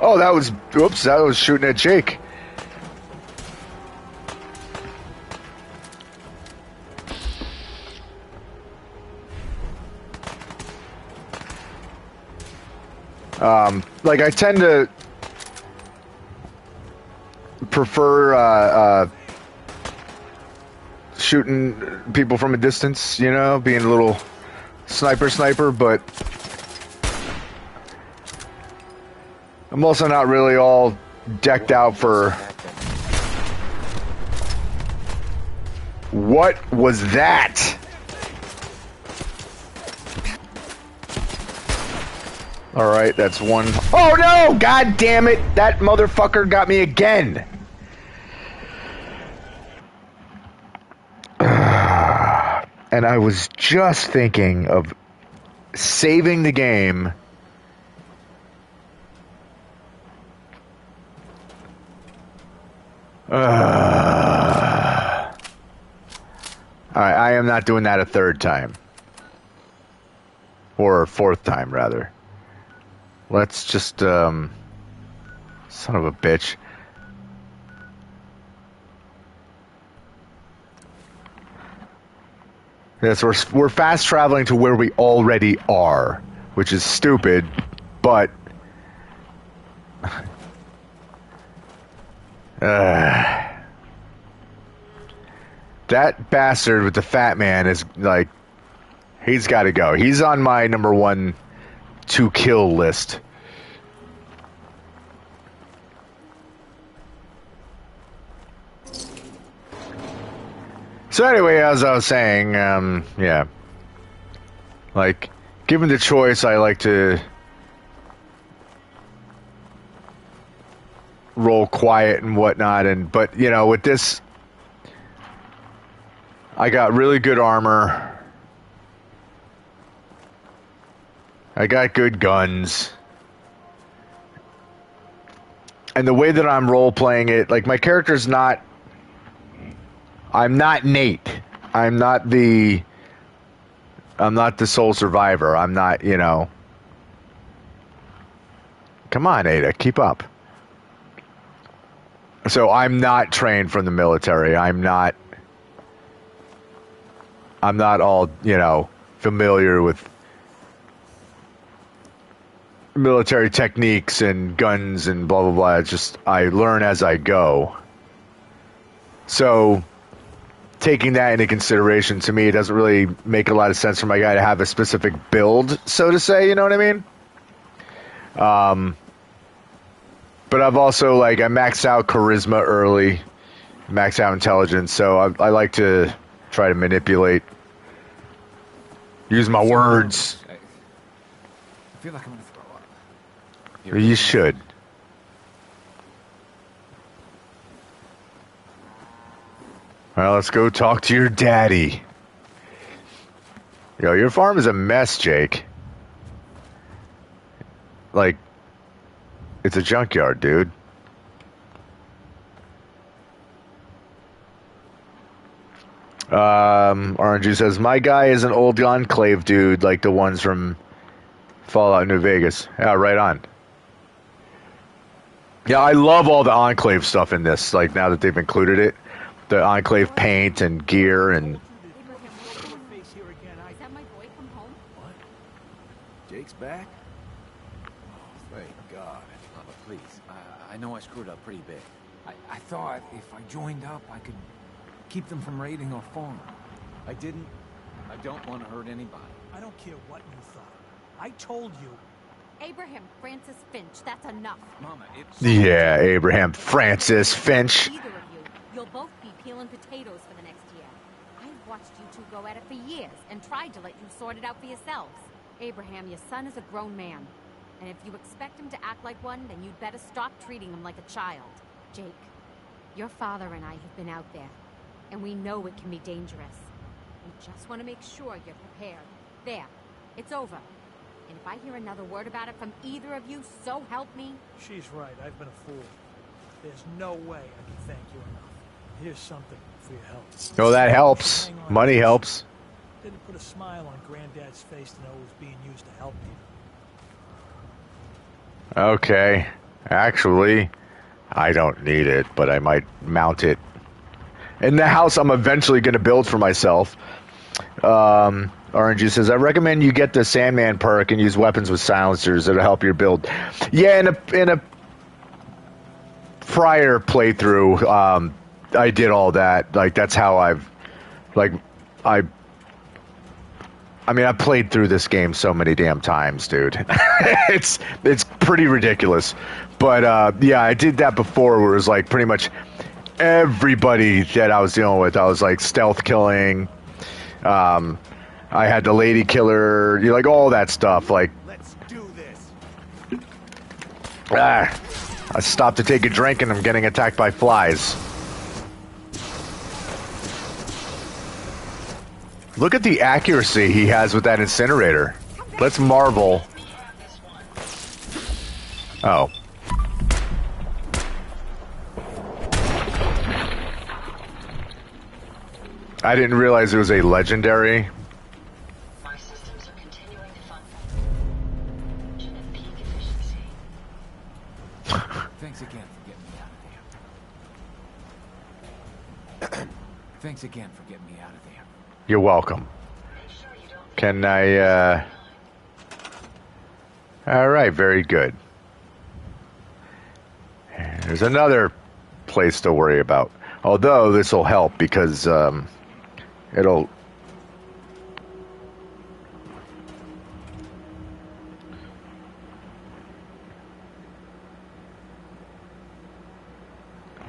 Oh, that was... Oops, that was shooting at Jake. Like, I tend to prefer shooting people from a distance, you know, being a little sniper, but I'm also not really all decked out for... What was that? Alright, that's one. Oh no! God damn it! That motherfucker got me again! And I was just thinking of saving the game. Alright, I am not doing that a third time. Or a fourth time, rather. Let's just, son of a bitch. Yes, we're fast traveling to where we already are, which is stupid, but... that bastard with the fat man is, like... He's gotta go. He's on my number 1 to kill list. So anyway, as I was saying, yeah. Like, given the choice, I like to roll quiet and whatnot, but, you know, with this, I got really good armor. I got good guns. And the way that I'm role-playing it, like, my character's not... I'm not Nate. I'm not the sole survivor. I'm not, you know... Come on, Ada, keep up. So I'm not trained from the military. I'm not all, you know, familiar with military techniques and guns and blah, blah, blah. It's just, I learn as I go. So, taking that into consideration, to me, it doesn't really make a lot of sense for my guy to have a specific build, so to say, you know what I mean? But I've also, like, I maxed out charisma early, maxed out intelligence, so I like to try to manipulate, use my words. I feel like I'm gonna throw up. You should. Well, let's go talk to your daddy. Yo, your farm is a mess, Jake. Like, it's a junkyard, dude. RNG says, my guy is an old Enclave dude, like the ones from Fallout New Vegas. Yeah, right on. Yeah, I love all the Enclave stuff in this, like, now that they've included it. The Enclave paint and gear and... Is that my boy come home? What? Jake's back? Oh, thank God. Please, I know I screwed up pretty big. I thought if I joined up, I could keep them from raiding our farm. I didn't. I don't want to hurt anybody. I don't care what you thought. I told you. Abraham Francis Finch, that's enough. Mama, it's... Yeah, Abraham Francis Finch. Either of you, you'll both be peeling potatoes for the next year. I've watched you two go at it for years and tried to let you sort it out for yourselves. Abraham, your son is a grown man. And if you expect him to act like one, then you'd better stop treating him like a child. Jake, your father and I have been out there, and we know it can be dangerous. We just want to make sure you're prepared. There, it's over. And if I hear another word about it from either of you, so help me. She's right. I've been a fool. There's no way I can thank you enough. Here's something for your help. Oh, that helps. Money helps. Didn't put a smile on Granddad's face to know it was being used to help you. Okay. Actually, I don't need it, but I might mount it in the house I'm eventually going to build for myself. RNG says, I recommend you get the Sandman perk and use weapons with silencers. It'll help your build. Yeah, in a prior playthrough, I did all that. Like, that's how I've Like, I mean, I played through this game so many damn times, dude. it's pretty ridiculous. But yeah, I did that before where it was like pretty much everybody that I was dealing with, I was like stealth killing. I had the lady killer, you like all that stuff. Like, Let's do this. I stopped to take a drink and I'm getting attacked by flies. Look at the accuracy he has with that incinerator. Let's marvel. Oh. I didn't realize it was a legendary. My systems are continuing to function at peak efficiency. Thanks again for getting me out of there. Thanks again for getting me out of there. You're welcome. Can I, Alright, very good. There's another place to worry about. Although, this will help because, it'll...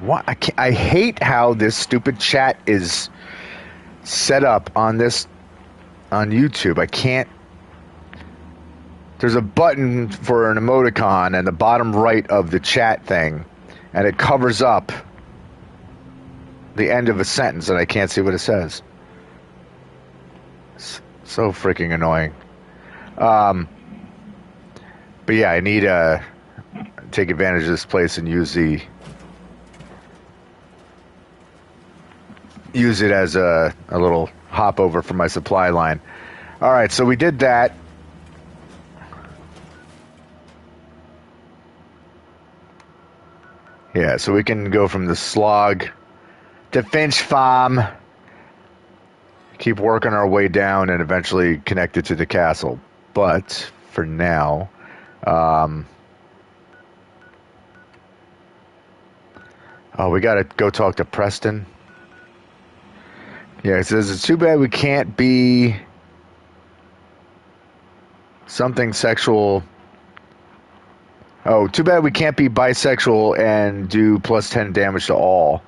What? I hate how this stupid chat is set up on this on YouTube. I can't. There's a button for an emoticon in the bottom right of the chat thing, and it covers up the end of a sentence, and I can't see what it says. It's so freaking annoying. But yeah, I need to take advantage of this place and use it as a little hop over for my supply line. All right, so we did that. Yeah, so we can go from the slog to Finch Farm, keep working our way down, and eventually connect it to the castle. But for now, we gotta go talk to Preston. Yeah, it says it's too bad we can't be something sexual. Oh, too bad we can't be bisexual and do plus 10 damage to all.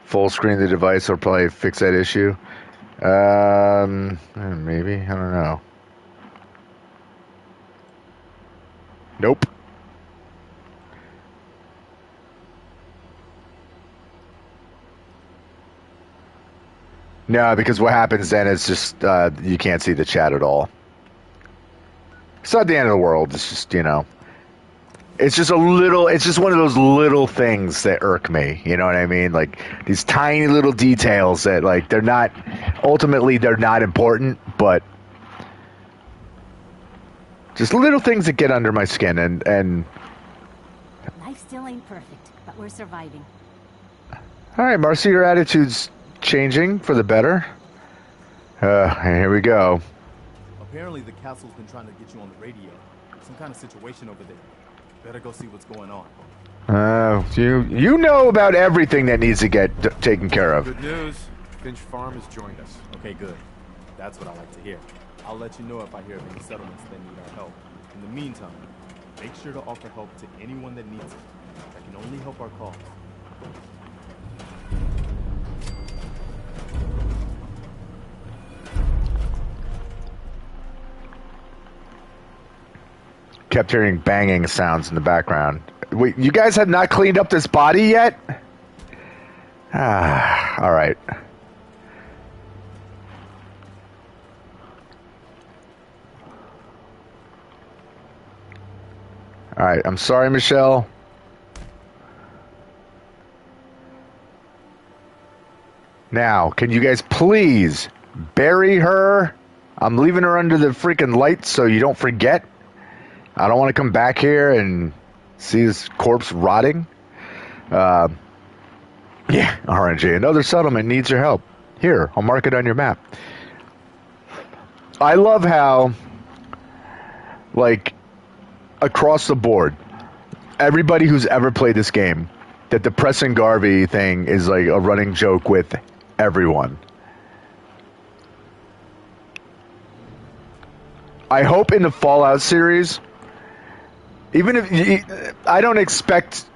Full screen the device will probably fix that issue. Maybe, I don't know. Nope. No, because what happens then is just you can't see the chat at all. It's not the end of the world. It's just, it's just one of those little things that irk me. You know what I mean? Like these tiny little details that ultimately they're not important, but just little things that get under my skin and life still ain't perfect, but we're surviving. All right, Marcy, your attitude's changing for the better. Here we go. Apparently the castle's been trying to get you on the radio. Some kind of situation over there. Better go see what's going on. You know about everything that needs to get taken care of. Good news. Finch Farm has joined us. Okay, good. That's what I like to hear. I'll let you know if I hear of any settlements that need our help. In the meantime, make sure to offer help to anyone that needs it. That can only help our cause. Kept hearing banging sounds in the background. Wait, you guys have not cleaned up this body yet? All right. All right, I'm sorry, Michelle. Now, can you guys please bury her? I'm leaving her under the freaking lights so you don't forget. I don't want to come back here and see his corpse rotting. Yeah, RNG. Another settlement needs your help. Here, I'll mark it on your map. I love how, like, across the board, everybody who's ever played this game that the Preston Garvey thing is like a running joke with everyone. I hope in the Fallout series, even if I don't expect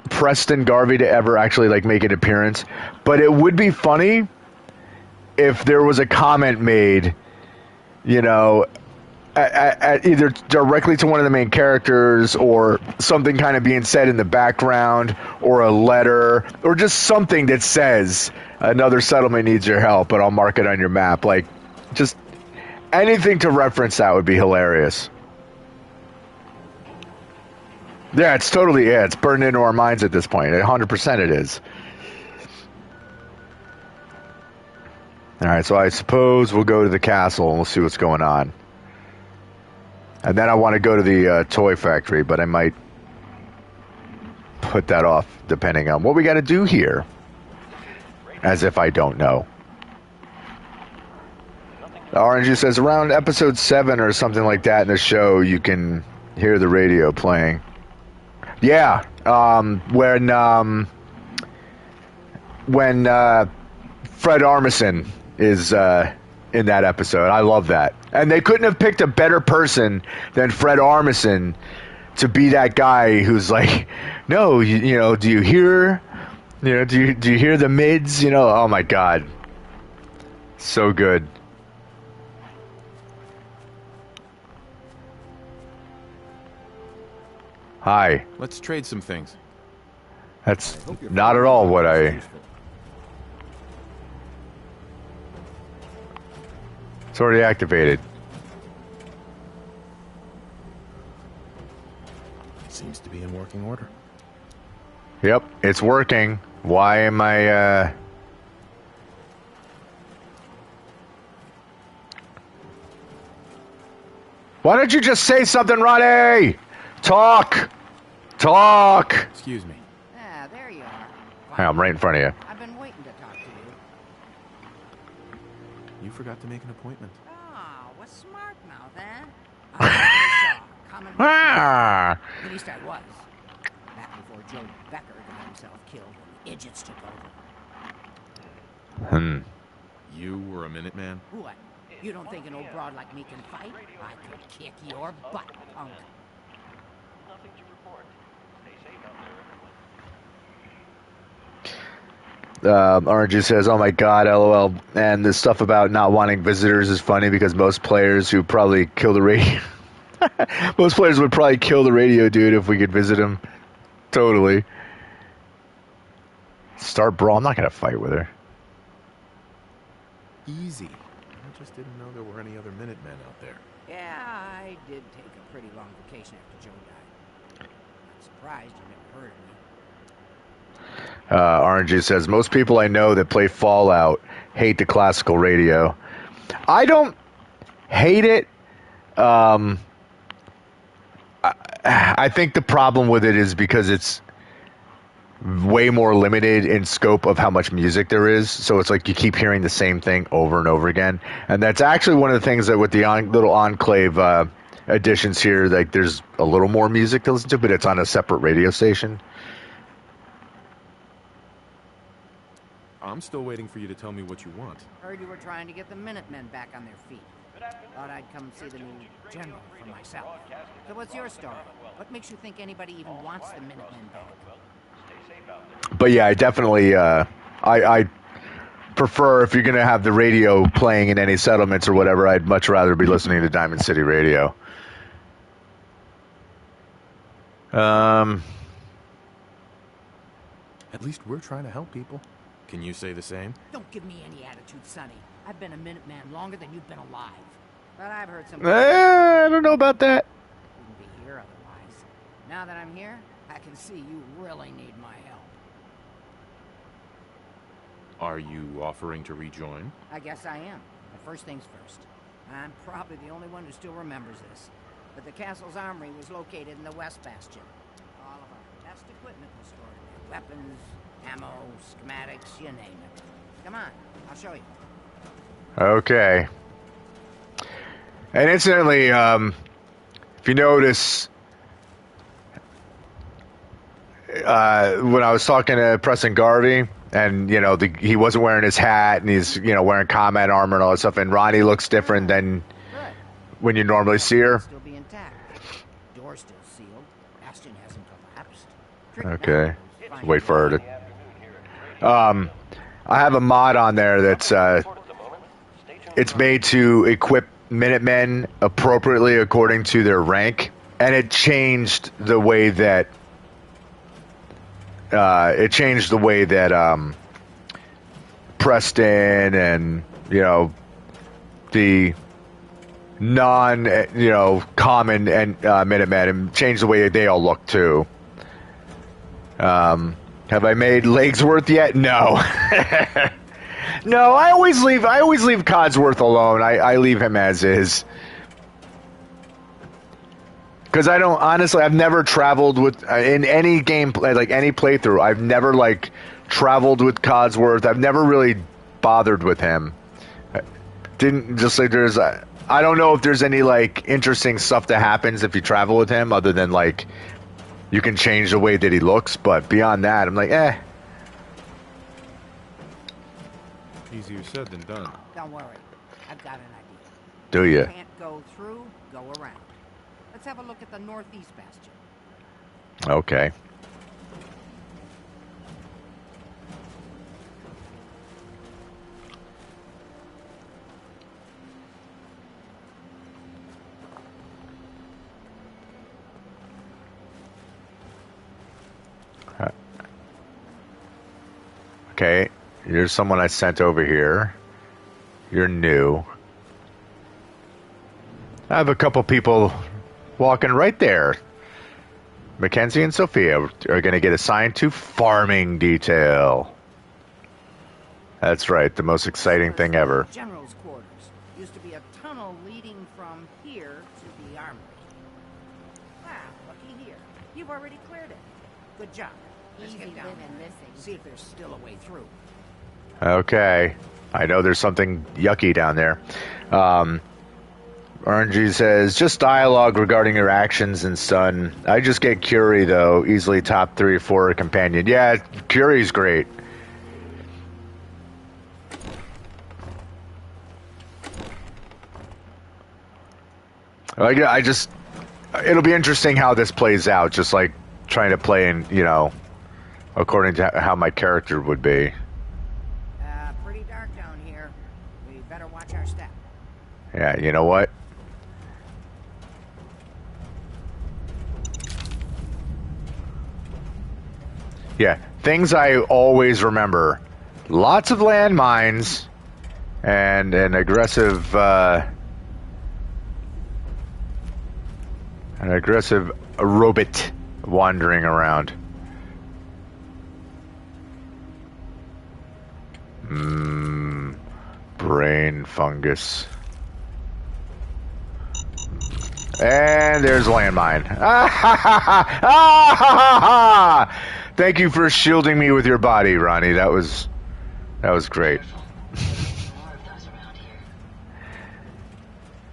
Preston Garvey to ever actually like make an appearance, but it would be funny if there was a comment made, you know, at either directly to one of the main characters or something kind of being said in the background or a letter or just something that says another settlement needs your help, but I'll mark it on your map. Like, just anything to reference that would be hilarious. Yeah, it's totally, it's burned into our minds at this point. 100% it is. All right, so I suppose we'll go to the castle and we'll see what's going on. And then I want to go to the toy factory, but I might put that off depending on what we got to do here. As if I don't know. RNG says around episode 7 or something like that in the show, you can hear the radio playing. Yeah, when Fred Armisen is in that episode. I love that. And they couldn't have picked a better person than Fred Armisen to be that guy who's like, no, you know, do you hear, you know, do you hear the mids? You know, oh my God. So good. Hi. Let's trade some things. That's not at all what I... It's already activated. Seems to be in working order. Yep, it's working. Why am I, Why don't you just say something, Ronnie? Talk! Talk! Excuse me. Ah, there you are. Hey, I'm right in front of you. I've been waiting to talk to you. You forgot to make an appointment. Oh, what's smart mouth, eh? I common. Ah! At least I was. Back before Joe Becker got himself killed when the idiots took over. You were a Minuteman? What? You don't think an old broad like me can fight? I could kick your butt, punk. Nothing to report. Stay safe out there, everyone. RNG says, oh my God, LOL. And the stuff about not wanting visitors is funny because most players who probably kill the radio... most players would probably kill the radio dude if we could visit him. Totally. Start brawl. I'm not going to fight with her. Easy. I just didn't know there were any other Minutemen out there. Yeah, I did take a pretty long vacation after Joe died. I'm surprised you never heard of me. RNG says, most people I know that play Fallout hate the classical radio. I don't hate it. I think the problem with it is because it's way more limited in scope of how much music there is. So it's like you keep hearing the same thing over and over again. And that's actually one of the things that with the little Enclave editions here, like there's a little more music to listen to, but it's on a separate radio station. I'm still waiting for you to tell me what you want. Heard you were trying to get the Minutemen back on their feet. Thought I'd come see the new general for myself. So what's your story? What makes you think anybody even wants the Minutemen back? But yeah, I definitely, I prefer if you're going to have the radio playing in any settlements or whatever, I'd much rather be listening to Diamond City Radio. At least we're trying to help people. Can you say the same? Don't give me any attitude, Sonny. I've been a Minuteman longer than you've been alive. But I've heard some... I don't know about that. Wouldn't be here otherwise. Now that I'm here, I can see you really need my help. Are you offering to rejoin? I guess I am. But first things first. I'm probably the only one who still remembers this. But the castle's armory was located in the West Bastion. All of our best equipment was stored in there. Weapons, ammo, schematics, you name it. Come on, I'll show you. Okay. And incidentally, if you notice, when I was talking to Preston Garvey, and you know he wasn't wearing his hat, and he's wearing combat armor and all that stuff, and Ronnie looks different than when you normally see her. Still be intact. Door still sealed. Bastion hasn't collapsed. Okay, wait for her to. I have a mod on there that's it's made to equip Minutemen appropriately according to their rank, and it changed the way that Preston and the common and Minutemen, and changed the way they all look too. Have I made Legsworth yet? No. No, I always leave Codsworth alone. I leave him as is. Because I've never traveled with, in any game, like any playthrough, I've never traveled with Codsworth. I've never really bothered with him. I don't know if there's any interesting stuff that happens if you travel with him, other than you can change the way that he looks, but beyond that, I'm like, eh. Easier said than done. Don't worry. I've got an idea. Do you? Can't go through, go around. Let's have a look at the northeast bastion. Okay. Okay, here's someone I sent over here. You're new. I have a couple people walking right there. Mackenzie and Sophia are going to get assigned to farming detail. That's right, the most exciting thing ever. General's quarters. Used to be a tunnel leading from here to the armory. Ah, looky here. You've already cleared it. Good job. Let's Easy get down living there. missing. See if there's still a way through. Okay. I know there's something yucky down there. RNG says, just dialogue regarding your actions and son. I just get Curie, though. Easily top 3 or 4 companion. Yeah, Curie's great. It'll be interesting how this plays out, just trying to play in, according to how my character would be. Pretty dark down here. We better watch our step. Yeah, you know what? Yeah, things I always remember. Lots of landmines and an aggressive robot wandering around. Brain fungus. And there's a landmine. Thank you for shielding me with your body, Ronnie. That was great.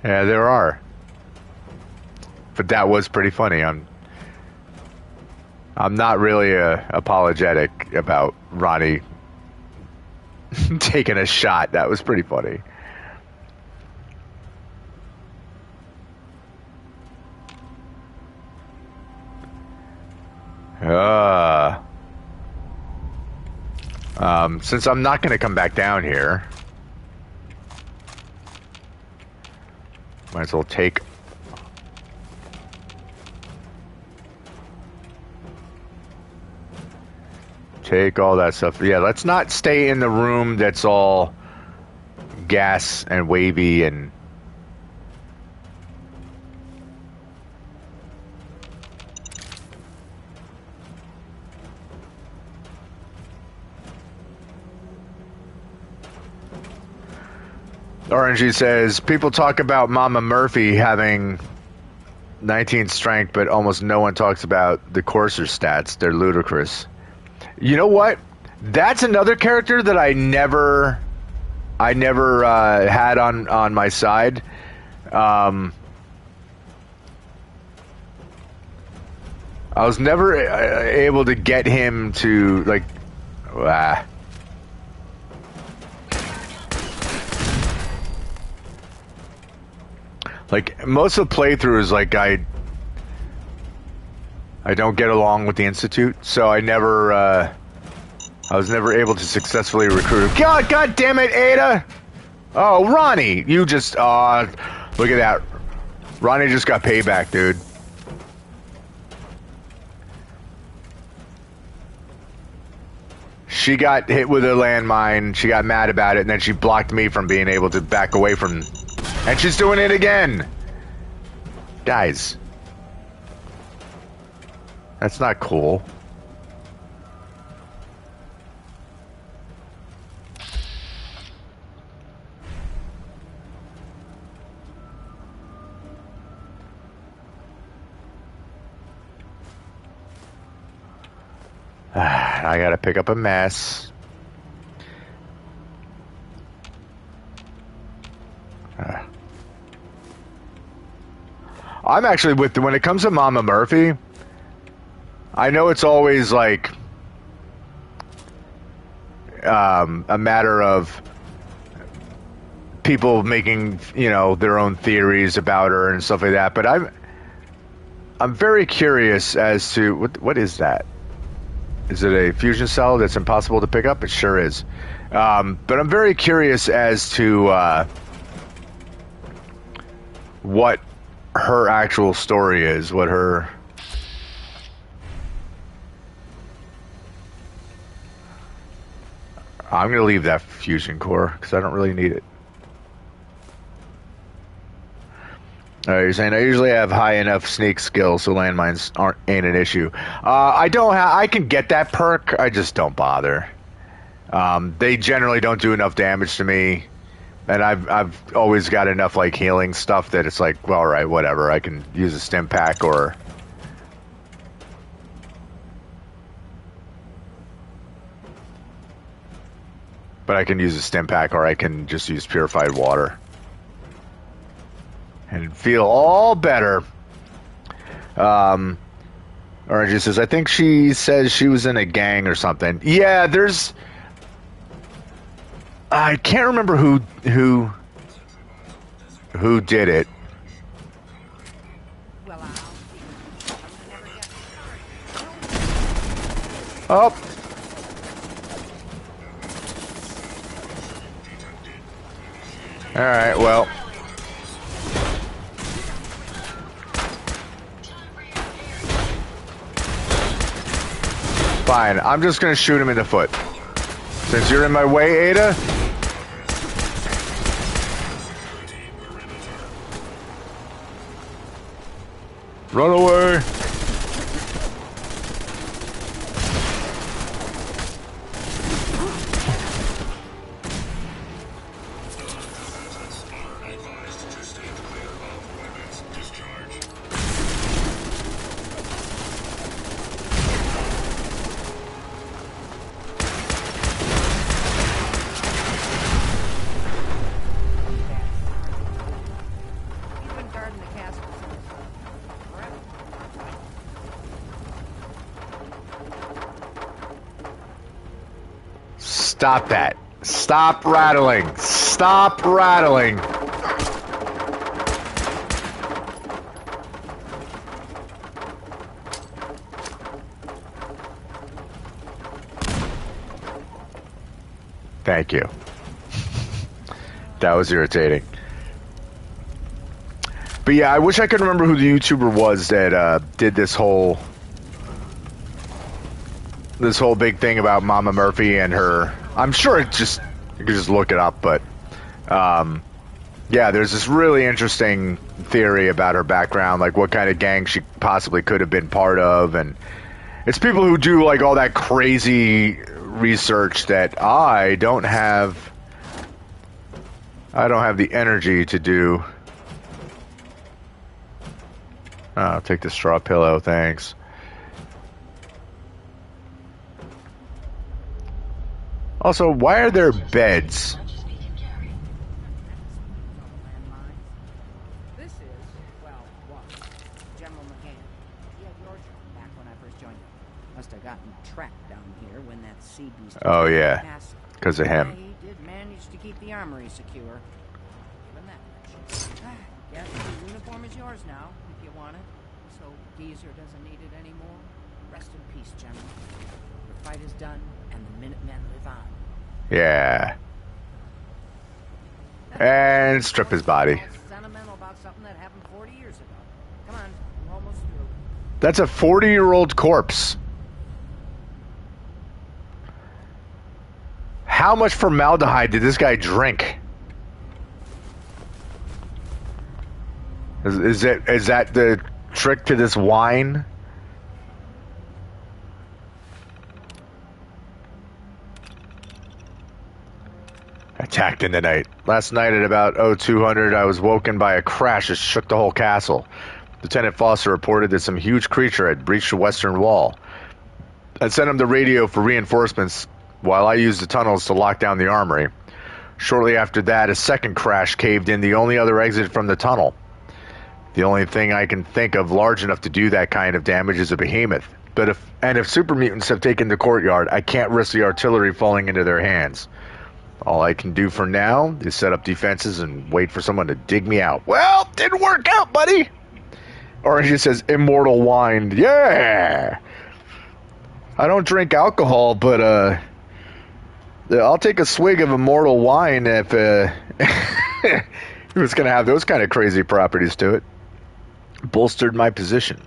Yeah, there are. But that was pretty funny. I'm not really apologetic about Ronnie taking a shot. That was pretty funny. Since I'm not going to come back down here, might as well take all that stuff. Yeah, let's not stay in the room that's all gas and wavy and RNG says, people talk about Mama Murphy having 19 strength, but almost no one talks about the Courser stats. They're ludicrous. You know what? That's another character that I never had on my side. I was never able to get him to, like, like, most of the playthrough is like I don't get along with the Institute, so I was never able to successfully recruit him. God damn it, Ada! Oh, Ronnie, you just, look at that. Ronnie just got payback, dude. She got hit with a landmine, she got mad about it, and then she blocked me from being able to back away from... And she's doing it again! Guys. That's not cool. I gotta pick up a mess. I'm actually with when it comes to Mama Murphy, I know it's always like a matter of people making, you know, their own theories about her and stuff like that, but I'm very curious as to what is that? Is it a fusion cell that's impossible to pick up? It sure is. But I'm very curious as to what her actual story is, what her... I'm going to leave that fusion core, because I don't really need it. You're saying I usually have high enough sneak skills so landmines ain't an issue. I don't have. I can get that perk. I just don't bother. They generally don't do enough damage to me, and I've always got enough like healing stuff that it's like, well, all right, whatever. I can use a stim pack or. But I can use a stim pack or I can just use purified water. And feel all better. Orange says, I think she says she was in a gang or something. Yeah, there's... I can't remember who did it. Oh. Alright, well... Fine, I'm just gonna shoot him in the foot. Since you're in my way, Ada. Run away. Stop that. Stop rattling. Stop rattling. Thank you. That was irritating. But yeah, I wish I could remember who the YouTuber was that did this whole big thing about Mama Murphy and her. I'm sure you could just look it up, but yeah, there's this really interesting theory about her background, like what kind of gang she possibly could have been part of, and it's people who do like all that crazy research that I don't have the energy to do. I'll take the straw pillow, thanks. Also, why are there beds? This is, well, what? General McGann. He had your job back when I joined you. Must have gotten trapped down here when that sea beast. Oh, yeah. Because of him. He did manage to keep the armory secure. Given that much. Guess the uniform is yours now, if you want it. So Geezer doesn't need it anymore. Rest in peace, General. The fight is done, and the Minutemen live on. Yeah. And strip his body. Sentimental about something that happened 40 years ago. Come on, we're almost through. That's a 40-year-old corpse. How much formaldehyde did this guy drink? Is that the trick to this wine? Attacked in the night. Last night at about 0200, I was woken by a crash that shook the whole castle. Lieutenant Foster reported that some huge creature had breached the western wall. I sent him the radio for reinforcements while I used the tunnels to lock down the armory. Shortly after that, a second crash caved in the only other exit from the tunnel. The only thing I can think of large enough to do that kind of damage is a behemoth. But if super mutants have taken the courtyard, I can't risk the artillery falling into their hands. All I can do for now is set up defenses and wait for someone to dig me out. Well, didn't work out, buddy. Orange just says immortal wine. Yeah. I don't drink alcohol, but I'll take a swig of immortal wine if it was going to have those kind of crazy properties to it. Bolstered my position.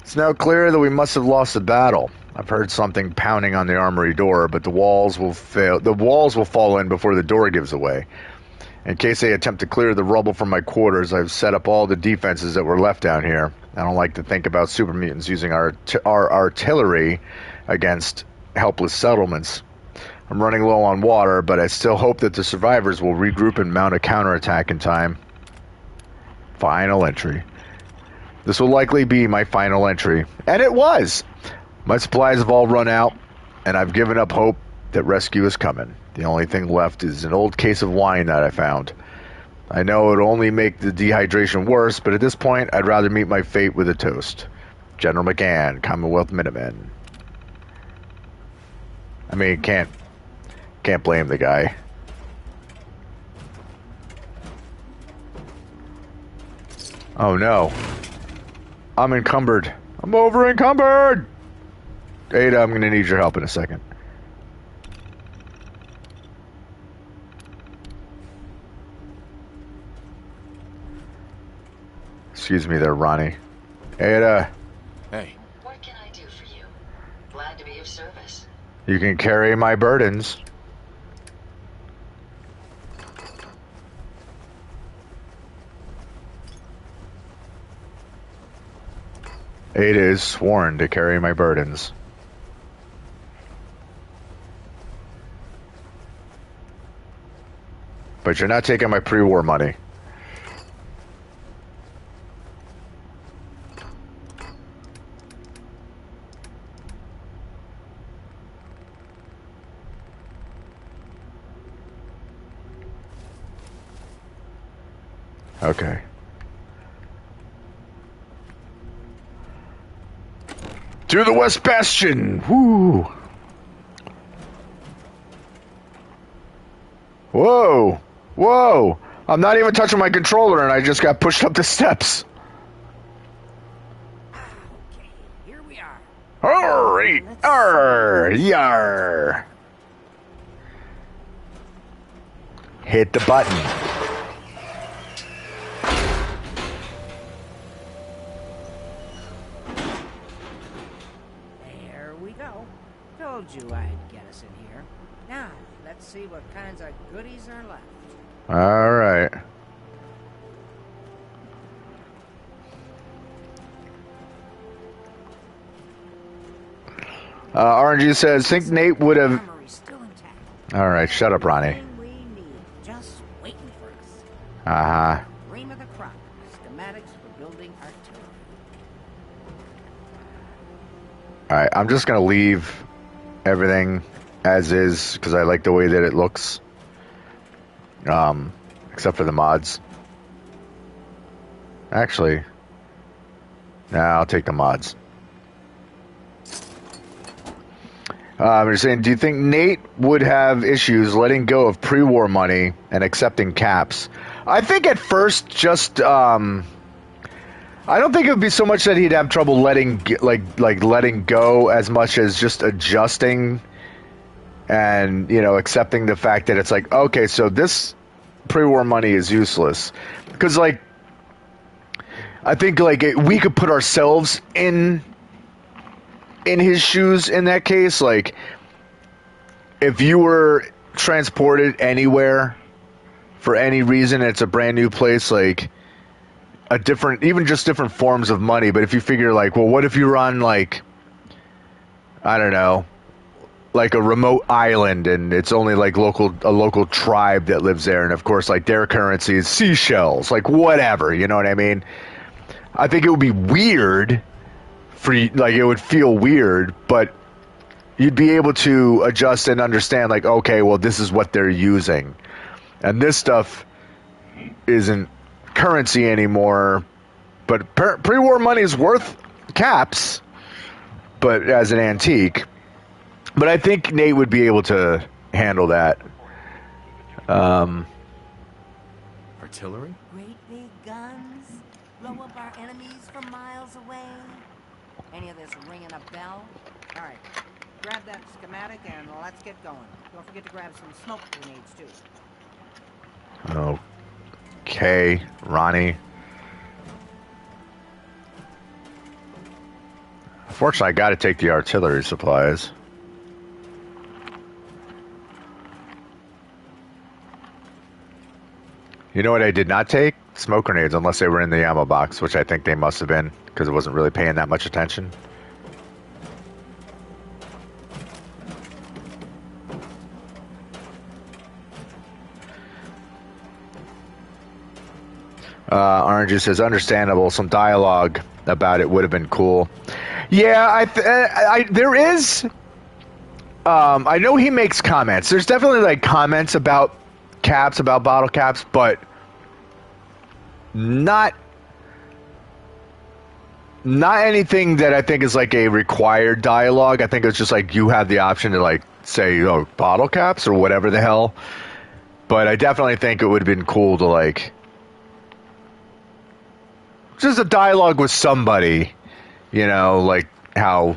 It's now clear that we must have lost the battle. I've heard something pounding on the armory door, but the walls will fail. The walls will fall in before the door gives away. In case they attempt to clear the rubble from my quarters, I've set up all the defenses that were left down here. I don't like to think about super mutants using our artillery against helpless settlements. I'm running low on water, but I still hope that the survivors will regroup and mount a counterattack in time. Final entry. This will likely be my final entry. And it was! My supplies have all run out, and I've given up hope that rescue is coming. The only thing left is an old case of wine that I found. I know it'll only make the dehydration worse, but at this point, I'd rather meet my fate with a toast. General McGann, Commonwealth Minutemen. I mean, can't blame the guy. Oh no. I'm encumbered. I'm over encumbered! Ada, I'm gonna need your help in a second. Excuse me there, Ronnie. Ada. Hey. What can I do for you? Glad to be of service. You can carry my burdens. Ada is sworn to carry my burdens. But you're not taking my pre-war money. Okay. To the West Bastion! Woo! Whoa! Whoa! I'm not even touching my controller and I just got pushed up the steps. Okay, here we are. Hurry! Arr! Yar! Hit the button. There we go. Told you I'd get us in here. Now, let's see what kinds of goodies are left. All right. RNG says, think Nate would have... All right, shut up, Ronnie. We need, just waiting for us. Uh-huh. Cream of the crop. Schematics for building artillery. All right, I'm just going to leave everything as is because I like the way that it looks. Except for the mods. Actually, nah, I'll take the mods. You're saying, do you think Nate would have issues letting go of pre-war money and accepting caps? I think at first, just I don't think it would be so much that he'd have trouble letting go as much as just adjusting and accepting the fact that it's like, okay, so this pre-war money is useless, because like I think like we could put ourselves in his shoes in that case. Like, if you were transported anywhere for any reason, it's a brand new place, like even just different forms of money. But if you figure like, well, what if you're on like, I don't know, like a remote island and it's only like a local tribe that lives there, and of course like their currency is seashells, like whatever, you know what I mean? I think it would be weird it would feel weird, but you'd be able to adjust and understand, like, okay, well, this is what they're using. And this stuff isn't currency anymore, but pre-war money is worth caps, but as an antique. But I think Nate would be able to handle that. Artillery? Great big guns? Blow up our enemies from miles away? Any of this ringing a bell? All right, grab that schematic and let's get going. Don't forget to grab some smoke grenades, too. Okay, Ronnie. Unfortunately, I got to take the artillery supplies. You know what I did not take? Smoke grenades, unless they were in the ammo box, which I think they must have been, because it wasn't really paying that much attention. Orange Juice says, understandable. Some dialogue about it would have been cool. Yeah, there is. I know he makes comments. There's definitely like comments about caps, about bottle caps, but not anything that I think is like a required dialogue. I think it's just like you have the option to like say, bottle caps or whatever the hell. But I definitely think it would have been cool to like just a dialogue with somebody, like how,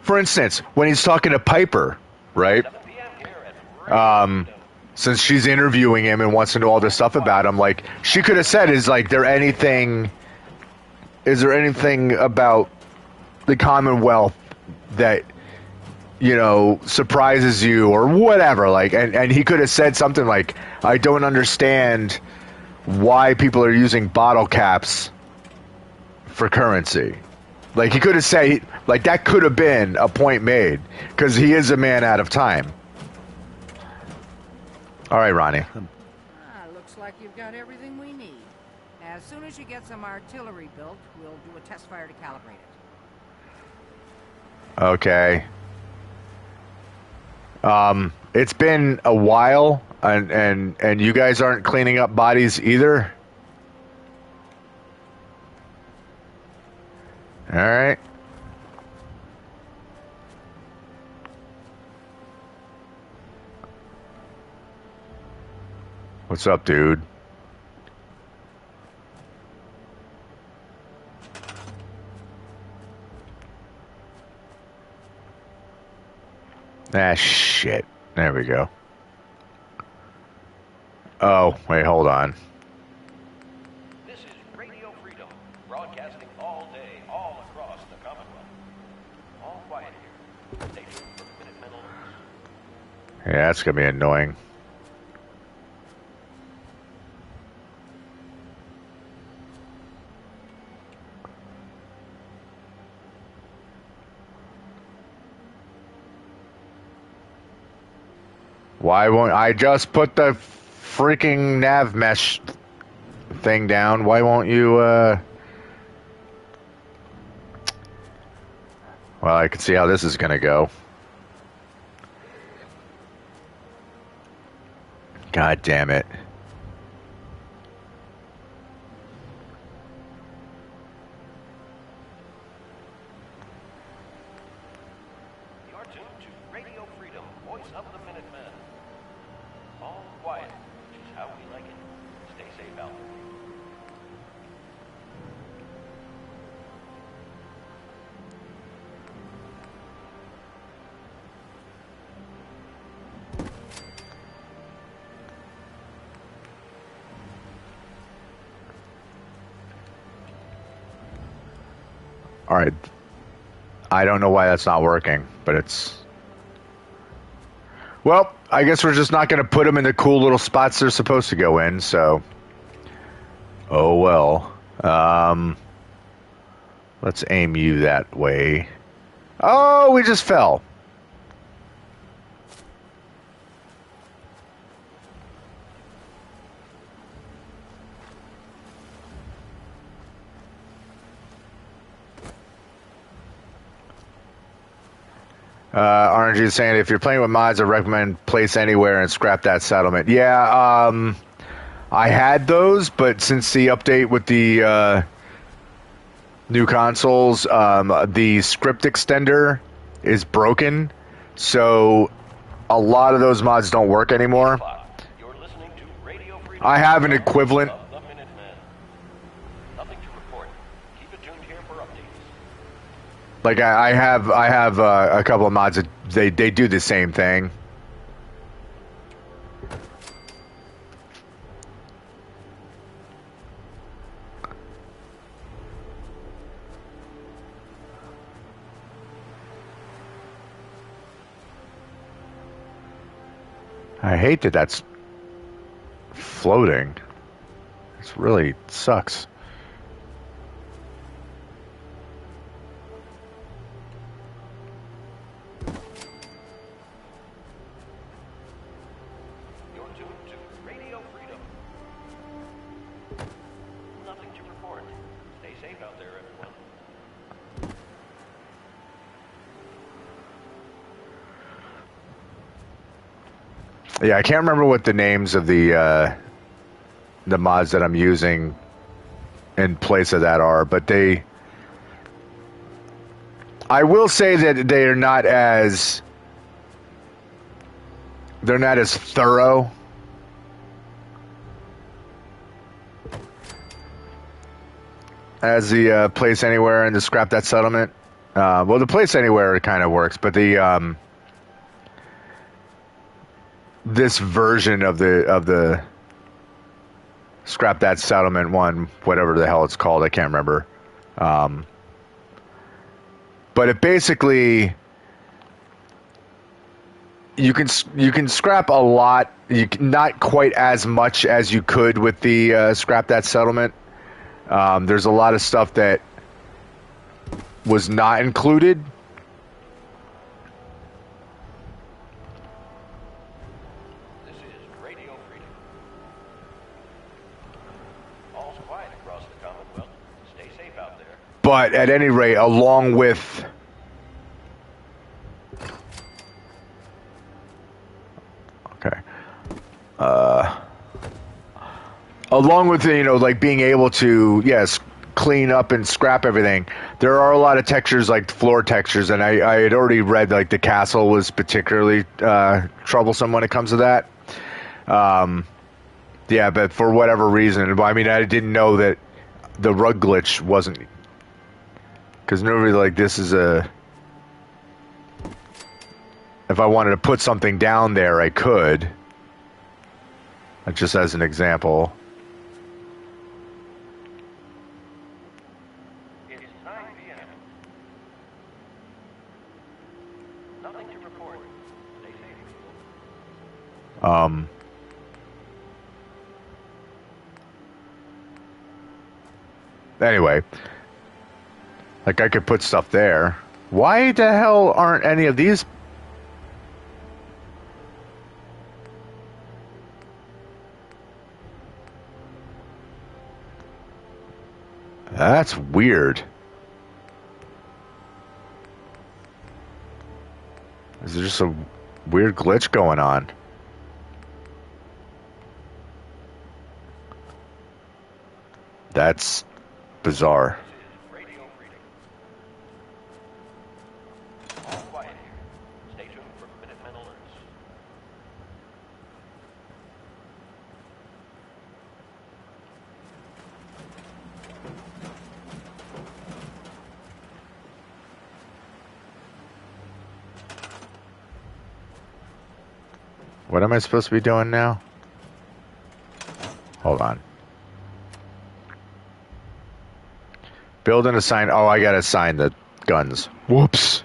for instance, when he's talking to Piper, right? Since she's interviewing him and wants to know all this stuff about him, like she could have said, is there anything about the Commonwealth that surprises you or whatever, like, and he could have said something like, I don't understand why people are using bottle caps for currency. Like, he could have said, like, that could have been a point made, because he is a man out of time. All right, Ronnie. Looks like you've got everything we need. As soon as you get some artillery built, we'll do a test fire to calibrate it. Okay. It's been a while, and you guys aren't cleaning up bodies either. All right. What's up, dude? Ah, shit. There we go. Oh, wait, hold on. This is Radio Freedom, broadcasting all day, all across the Commonwealth. All quiet here. Stay tuned for the Minutemen alerts. Yeah, that's gonna be annoying. Why won't I just put the freaking nav mesh thing down? Why won't you, Well, I can see how this is gonna go. God damn it. You're tuned to Radio Freedom, voice of the Minutemen. All quiet, which is how we like it. Stay safe out there. All right. I don't know why that's not working, but it's... Well, I guess we're just not going to put them in the cool little spots they're supposed to go in, so... Oh, well. Let's aim you that way. Oh, we just fell. RNG is saying if you're playing with mods, I recommend place anywhere and scrap that settlement. Yeah, I had those, but since the update with the new consoles, the script extender is broken, so a lot of those mods don't work anymore. I have an equivalent. Like I have a couple of mods that they do the same thing. I hate that that's floating. This really sucks. Yeah, I can't remember what the names of the mods that I'm using in place of that are, but I will say that they're not as thorough. As the place anywhere and the scrap that settlement. Well, the place anywhere kind of works, but the this version of the scrap that settlement one, whatever the hell it's called, I can't remember. But it basically you can scrap a lot, not quite as much as you could with the scrap that settlement. There's a lot of stuff that was not included. But at any rate, along with like being able to clean up and scrap everything, there are a lot of textures like floor textures, and I had already read like the castle was particularly troublesome when it comes to that. Yeah, but for whatever reason, I mean, I didn't know that the rug glitch wasn't. Because normally, like, this is a... If I wanted to put something down there, I could. Just as an example. It's 9 p.m. Nothing to report. Stay safe. Anyway. Like, I could put stuff there. Why the hell aren't any of these... That's weird. Is there just a weird glitch going on? That's bizarre. What am I supposed to be doing now? Hold on. Build and assign. Oh, I gotta assign the guns. Whoops.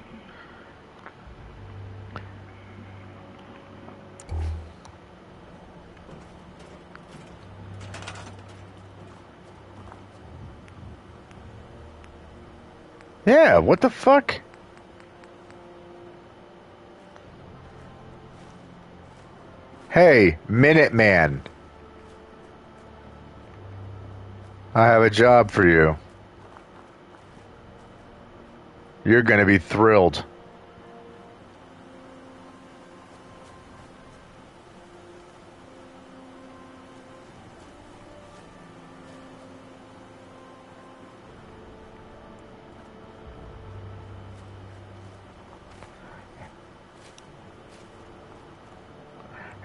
Yeah, what the fuck? Hey, Minuteman. I have a job for you. You're gonna be thrilled.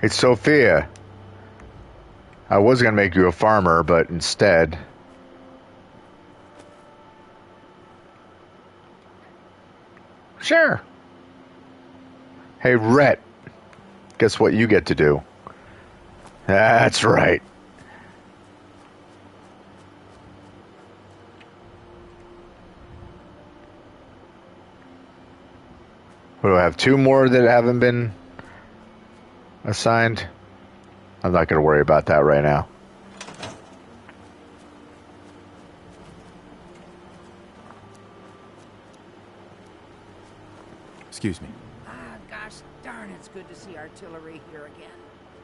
Hey, Sophia. I was gonna make you a farmer, but instead... Sure. Hey, Rhett. Guess what you get to do? That's right. What do I have? 2 more that haven't been assigned? I'm not going to worry about that right now. Excuse me. Gosh darn, it's good to see artillery here again.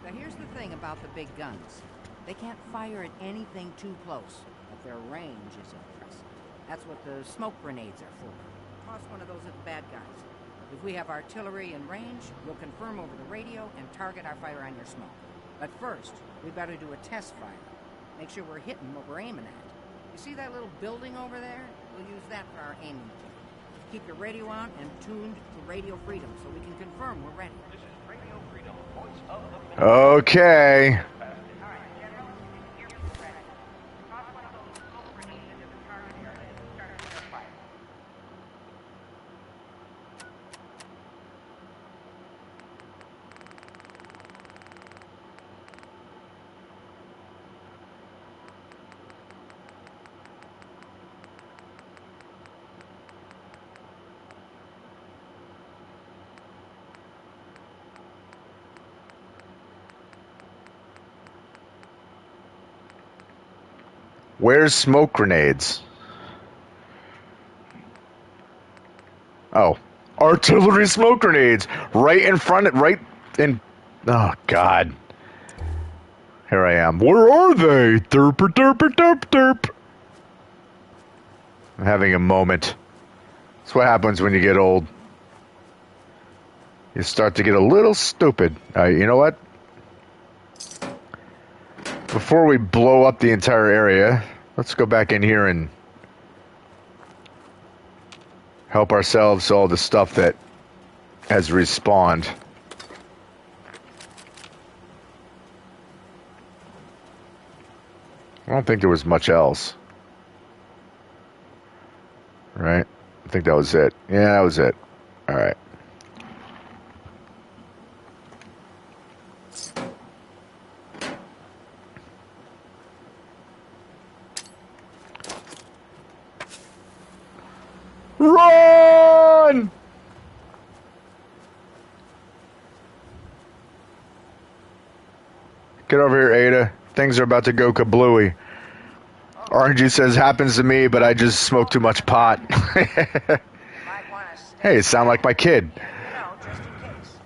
Now here's the thing about the big guns. They can't fire at anything too close, but their range is impressive. That's what the smoke grenades are for. Toss one of those at the bad guys. If we have artillery in range, we'll confirm over the radio and target our fire on your smoke. But first, we better do a test fire. Make sure we're hitting what we're aiming at. You see that little building over there? We'll use that for our aiming point. Keep your radio on and tuned to Radio Freedom so we can confirm we're ready. This is Radio Freedom, voice of the Minnesota. Okay. Where's smoke grenades? Oh, artillery smoke grenades right in front of, right in. Oh God. Here I am. Where are they? Derp, derp, derp, derp. I'm having a moment. That's what happens when you get old. You start to get a little stupid. You know what? Before we blow up the entire area, let's go back in here and help ourselves all the stuff that has respawned. I don't think there was much else. Right? I think that was it. Yeah, that was it. All right. Run! Get over here, Ada. Things are about to go kablooey. RNG says, happens to me, but I just smoke too much pot. Hey, it sound like my kid. Just in case.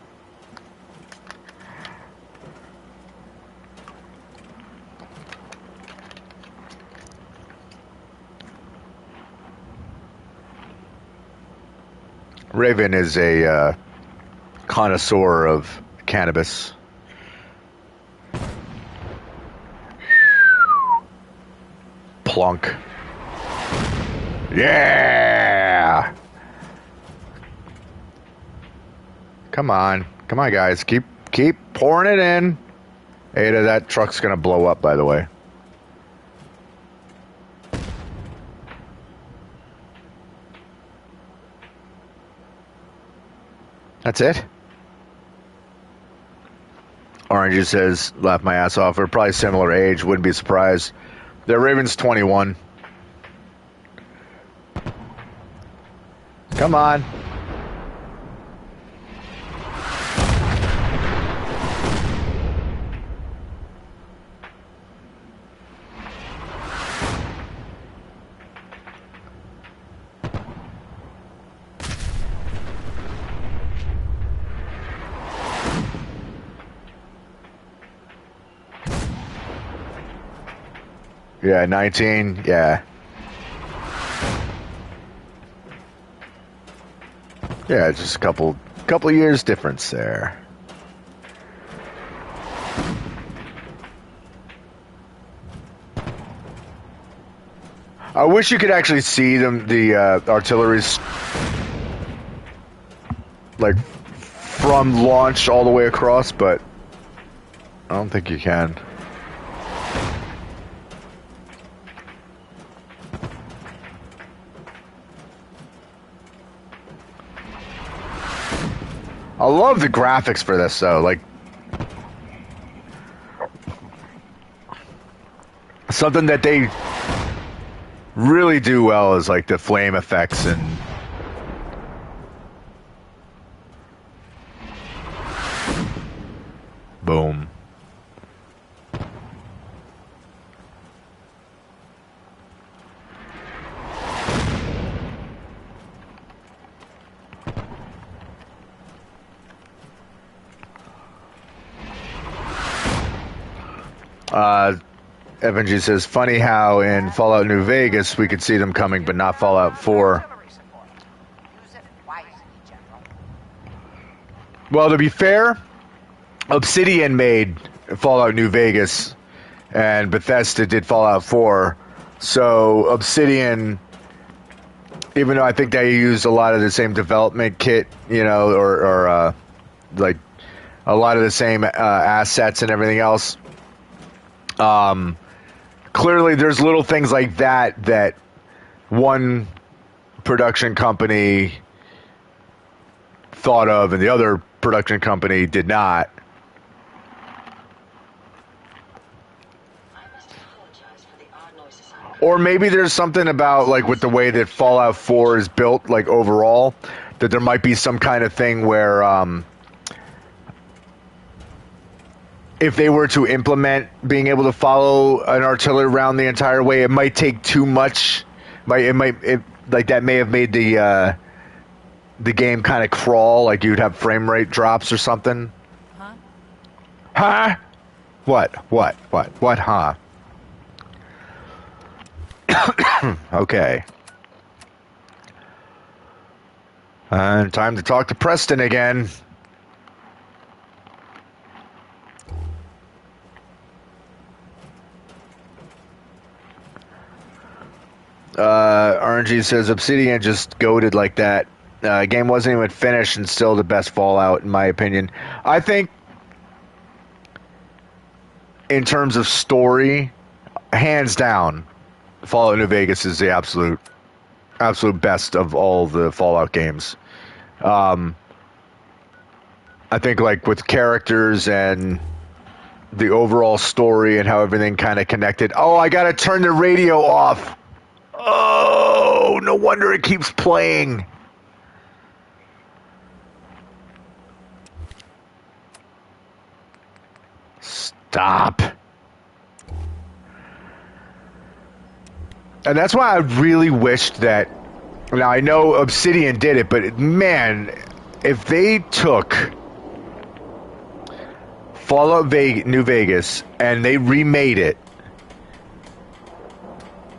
Raven is a connoisseur of cannabis. Plunk. Yeah! Come on. Come on, guys. Keep pouring it in. Ada, that truck's gonna blow up, by the way. That's it? Orange says, laugh my ass off. They're probably similar age. Wouldn't be surprised. Their Raven's 21. Come on. Yeah, 19. Yeah. Yeah, just a couple years difference there. I wish you could actually see the artillery's like from launch all the way across, but I don't think you can. I love the graphics for this, though. Like, something that they really do well is like the flame effects and boom. Evan G says, funny how in Fallout New Vegas we could see them coming, but not Fallout 4. Well, to be fair, Obsidian made Fallout New Vegas, and Bethesda did Fallout 4. So Obsidian, even though I think they used a lot of the same development kit, you know, or like a lot of the same assets and everything else, clearly there's little things like that one production company thought of and the other production company did not. Or maybe there's something about, like, with the way that Fallout 4 is built, like, overall, that there might be some kind of thing where, if they were to implement being able to follow an artillery round the entire way, it might take too much. Like, that may have made the game kind of crawl, like you'd have frame rate drops or something. Huh? What, huh? Okay. Time to talk to Preston again. RNG says Obsidian just goated like that. Game wasn't even finished and still the best Fallout, in my opinion. I think, in terms of story, hands down, Fallout New Vegas is the absolute best of all the Fallout games. I think, like, with characters and the overall story and how everything kind of connected. Oh, I gotta turn the radio off. Oh, no wonder it keeps playing. Stop. And that's why I really wished that, now I know Obsidian did it, but man, if they took Fallout New Vegas and they remade it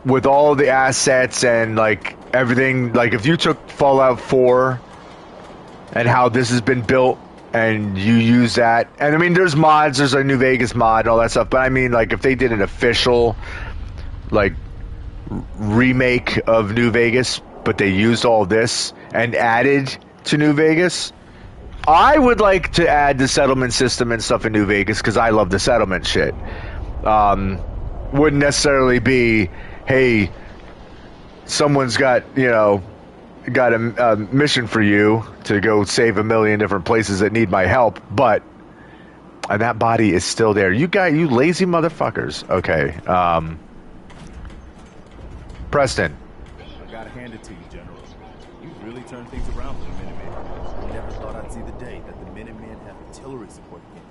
with all the assets and, like, everything, like, if you took Fallout 4 and how this has been built and you use that, and I mean, there's mods, there's a New Vegas mod and all that stuff, but I mean, like, if they did an official, like, remake of New Vegas, but they used all this and added to New Vegas, I would like to add the settlement system and stuff in New Vegas because I love the settlement shit. Wouldn't necessarily be, hey, someone's got a mission for you to go save 1 million different places that need my help, but And that body is still there. You lazy motherfuckers. Okay. Preston. I gotta hand it to you, General. You really turned things around for the Minutemen. I never thought I'd see the day that the Minutemen have artillery support again.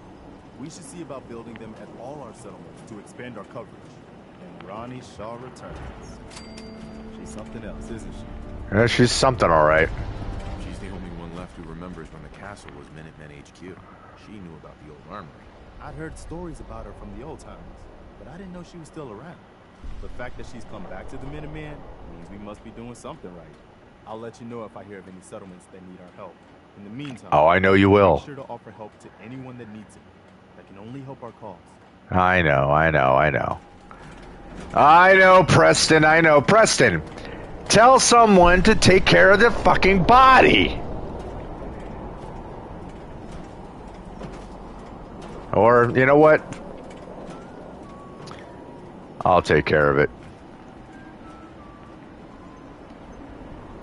We should see about building them at all our settlements to expand our coverage. And Ronnie Shaw returns. She's something else, isn't she? Yeah, she's something, all right. She's the only one left who remembers when the castle was Minutemen HQ. She knew about the old armory. I'd heard stories about her from the old times, but I didn't know she was still around. The fact that she's come back to the Minutemen means we must be doing something right. I'll let you know if I hear of any settlements that need our help. In the meantime, Oh, I know you will. Make sure to offer help to anyone that needs it. That can only help our cause. I know, Preston, I know. Preston, tell someone to take care of the fucking body. Or, you know what? I'll take care of it.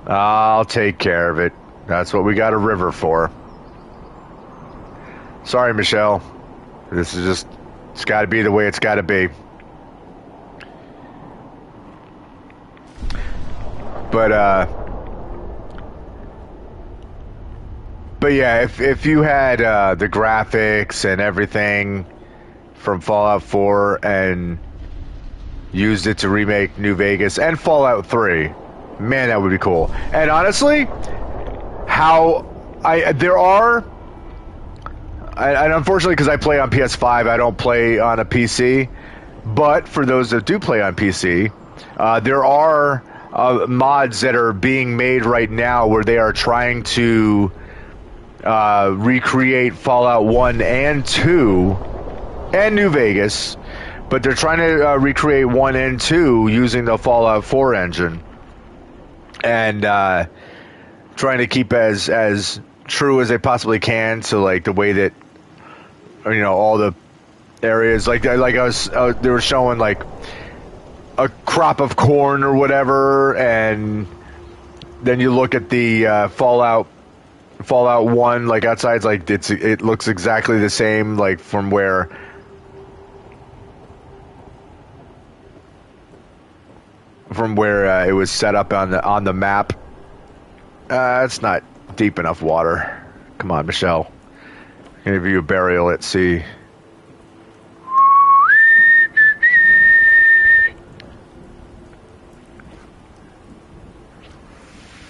I'll take care of it. That's what we got a river for. Sorry, Michelle. This is just, it's got to be the way it's got to be. But yeah, if you had the graphics and everything from Fallout 4 and used it to remake New Vegas and Fallout 3, man, that would be cool. And honestly, and unfortunately, because I play on PS5, I don't play on a PC. But for those that do play on PC, there are mods that are being made right now where they are trying to recreate Fallout 1 and 2 and New Vegas, but they're trying to recreate 1 and 2 using the Fallout 4 engine and trying to keep as true as they possibly can to like the way that, you know, all the areas like I was they were showing like a crop of corn or whatever, and then you look at the Fallout 1, like outside, like it looks exactly the same, like from where it was set up on the map. It's not deep enough water. Come on, Michelle. Give you a burial at sea.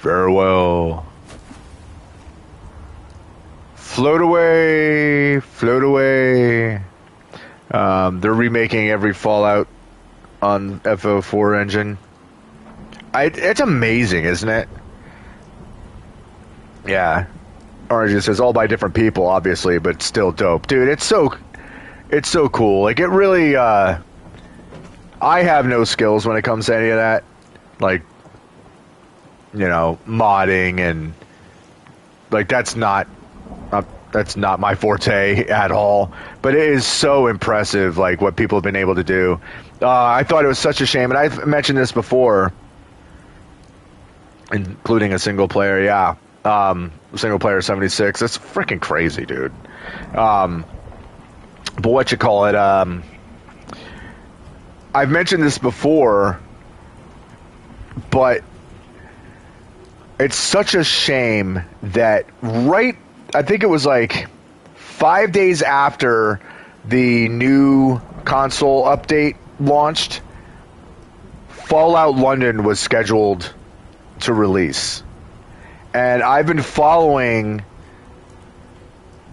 Farewell. Float away, float away. They're remaking every Fallout on FO4 engine. It's amazing, isn't it? Yeah. Orange says all by different people, obviously, but still dope. Dude, it's so cool. Like, it really, I have no skills when it comes to any of that. Like, you know, modding and, like, that's not my forte at all. But it is so impressive, like, what people have been able to do. I thought it was such a shame, and I've mentioned this before, including a single player, yeah. Single player 76. That's freaking crazy, dude. But what you call it? I've mentioned this before, but it's such a shame that I think it was like 5 days after the new console update launched, Fallout London was scheduled to release. And I've been following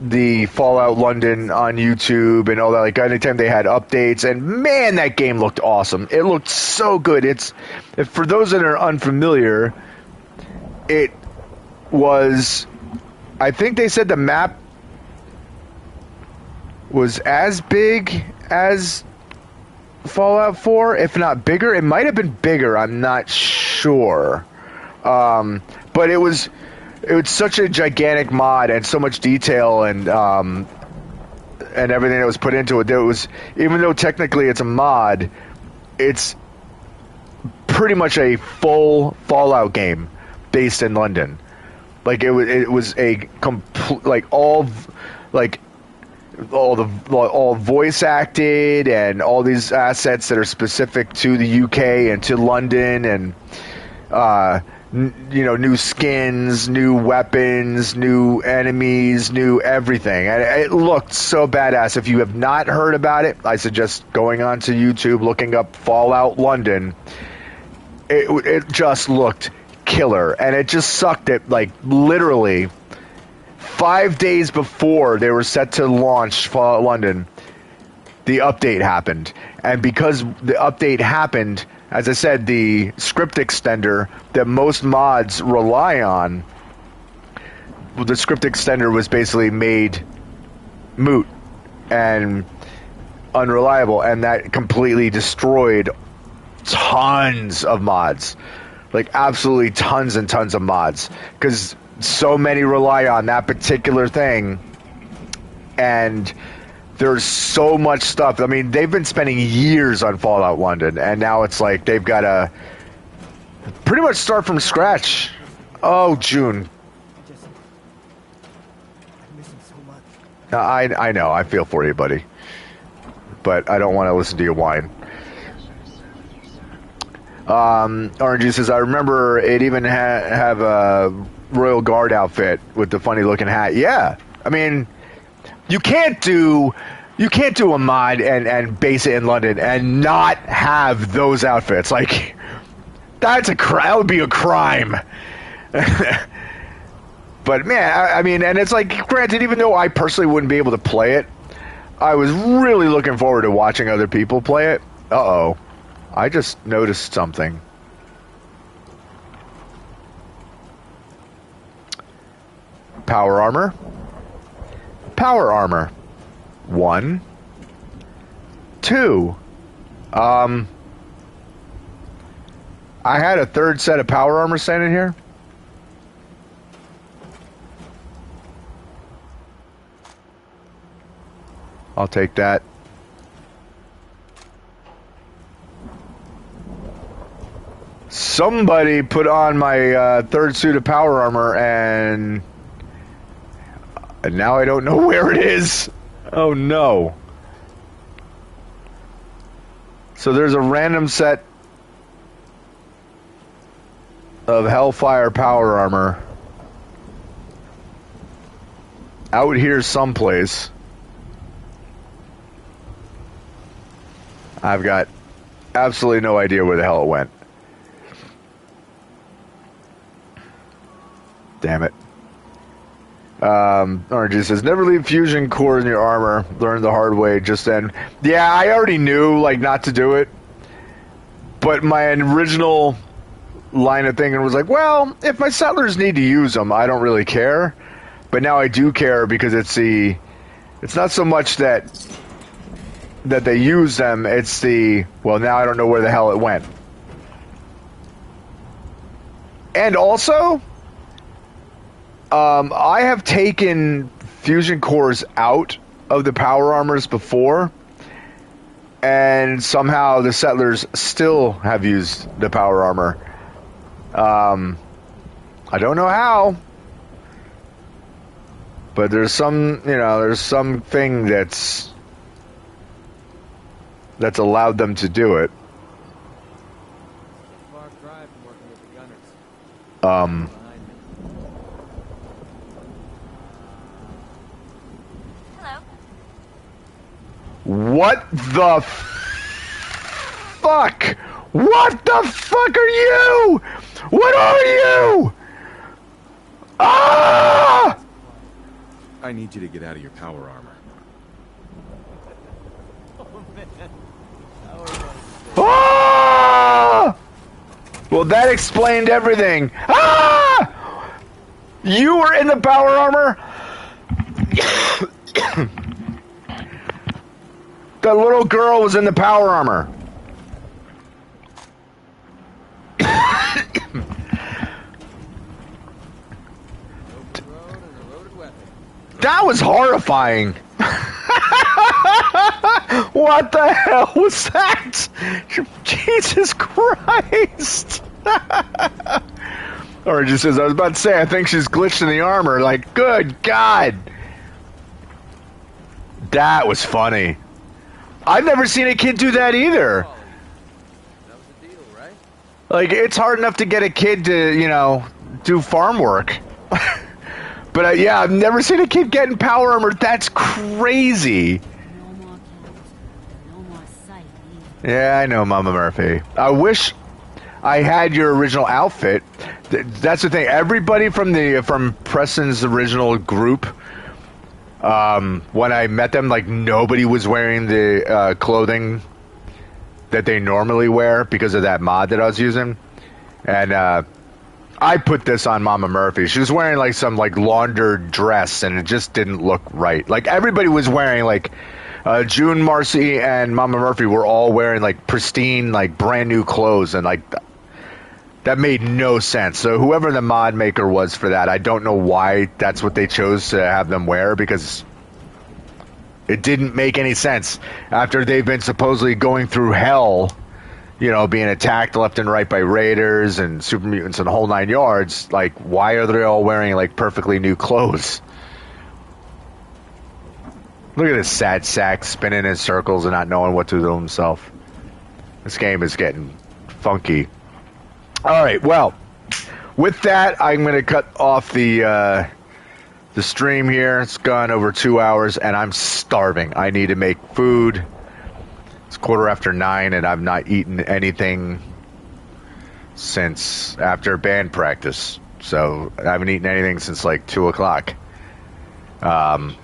the Fallout London on YouTube and all that. Like, anytime they had updates, and man, that game looked awesome. It looked so good. For those that are unfamiliar, it was, I think they said the map was as big as Fallout 4, if not bigger. It might have been bigger. I'm not sure. But it was such a gigantic mod and so much detail and everything that was put into it. There was, even though technically it's a mod, it's pretty much a full Fallout game based in London. Like, it was a complete, like, all, like, all voice acted, and all these assets that are specific to the UK and to London, and new skins, new weapons, new enemies, new everything. And it looked so badass. If you have not heard about it, I suggest going onto YouTube, looking up Fallout London. It just looked killer, and it just sucked it, like, literally 5 days before they were set to launch Fallout London, the update happened. And because the update happened, as I said, the script extender that most mods rely on, the script extender was basically made moot and unreliable, and that completely destroyed tons of mods. Like, absolutely tons and tons of mods, because so many rely on that particular thing, and there's so much stuff. I mean, they've been spending years on Fallout London, and now it's like they've got to pretty much start from scratch. Oh, June. I know, I feel for you, buddy, but I don't want to listen to you whine. Orange says, I remember it even have a Royal Guard outfit with the funny looking hat. Yeah, I mean, you can't do a mod and base it in London and not have those outfits. Like, that would be a crime. But man, I mean, and it's like, granted, even though I personally wouldn't be able to play it, I was really looking forward to watching other people play it. Uh-oh. I just noticed something. Power armor. Power armor. 1, 2. I had a third set of power armor standing here. I'll take that. Somebody put on my third suit of power armor, and now I don't know where it is. Oh no. So there's a random set of Hellfire power armor out here someplace. I've got absolutely no idea where the hell it went. Damn it. Orange says, never leave fusion cores in your armor. Learn the hard way just then. Yeah, I already knew, like, not to do it. But my original line of thinking was like, well, if my settlers need to use them, I don't really care. But now I do care, because it's not so much that they use them, it's well, now I don't know where the hell it went. And also, I have taken fusion cores out of the power armors before, and somehow the settlers still have used the power armor. I don't know how, but there's something that's allowed them to do it. What the fuck? What the fuck are you? What are you? Ah! I need you to get out of your power armor. Ah! Well, that explained everything. Ah! You were in the power armor? The little girl was in the power armor. That was horrifying. What the hell was that? Jesus Christ. Or it just says, I was about to say, I think she's glitched in the armor. Like, good God. That was funny. I've never seen a kid do that either. That was the deal, right? Like, it's hard enough to get a kid to, you know, do farm work. But yeah, I've never seen a kid get in power armor. That's crazy. No more cats. No more sight either. Yeah, I know, Mama Murphy. I wish I had your original outfit. That's the thing. Everybody from Preston's original group, when I met them, like, nobody was wearing the clothing that they normally wear because of that mod that I was using. And I put this on Mama Murphy. She was wearing like some like laundered dress, and it just didn't look right. Like, everybody was wearing like June, Marcy, and Mama Murphy were all wearing like pristine, like brand new clothes, and like that made no sense. So whoever the mod maker was for that, I don't know why that's what they chose to have them wear, because it didn't make any sense after they've been supposedly going through hell, you know, being attacked left and right by raiders and super mutants and the whole 9 yards. Like, why are they all wearing like perfectly new clothes? Look at this sad sack spinning in circles and not knowing what to do himself. This game is getting funky. All right, well, with that, I'm going to cut off the stream here. It's gone over 2 hours, and I'm starving. I need to make food. It's 9:15, and I've not eaten anything since after band practice. So I haven't eaten anything since like 2 o'clock. Keep traveling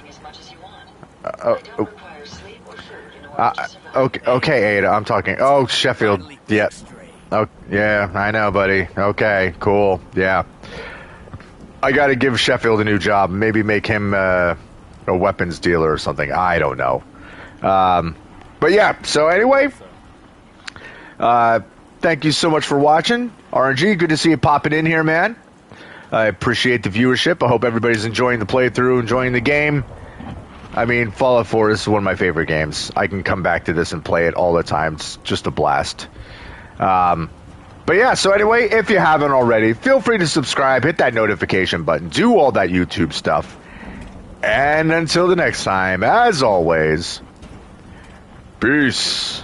as much as you want. I don't require sleep or food in order to survive. Okay, Ada, I'm talking. Oh, Sheffield. Yep. Oh, yeah, I know, buddy. Okay, cool. Yeah. I got to give Sheffield a new job. Maybe make him a weapons dealer or something. I don't know. But yeah, so anyway, thank you so much for watching. RNG, good to see you popping in here, man. I appreciate the viewership. I hope everybody's enjoying the playthrough, enjoying the game. I mean, Fallout 4 is one of my favorite games. I can come back to this and play it all the time. It's just a blast. But yeah, so anyway, if you haven't already, feel free to subscribe, hit that notification button, do all that YouTube stuff. And until the next time, as always, peace.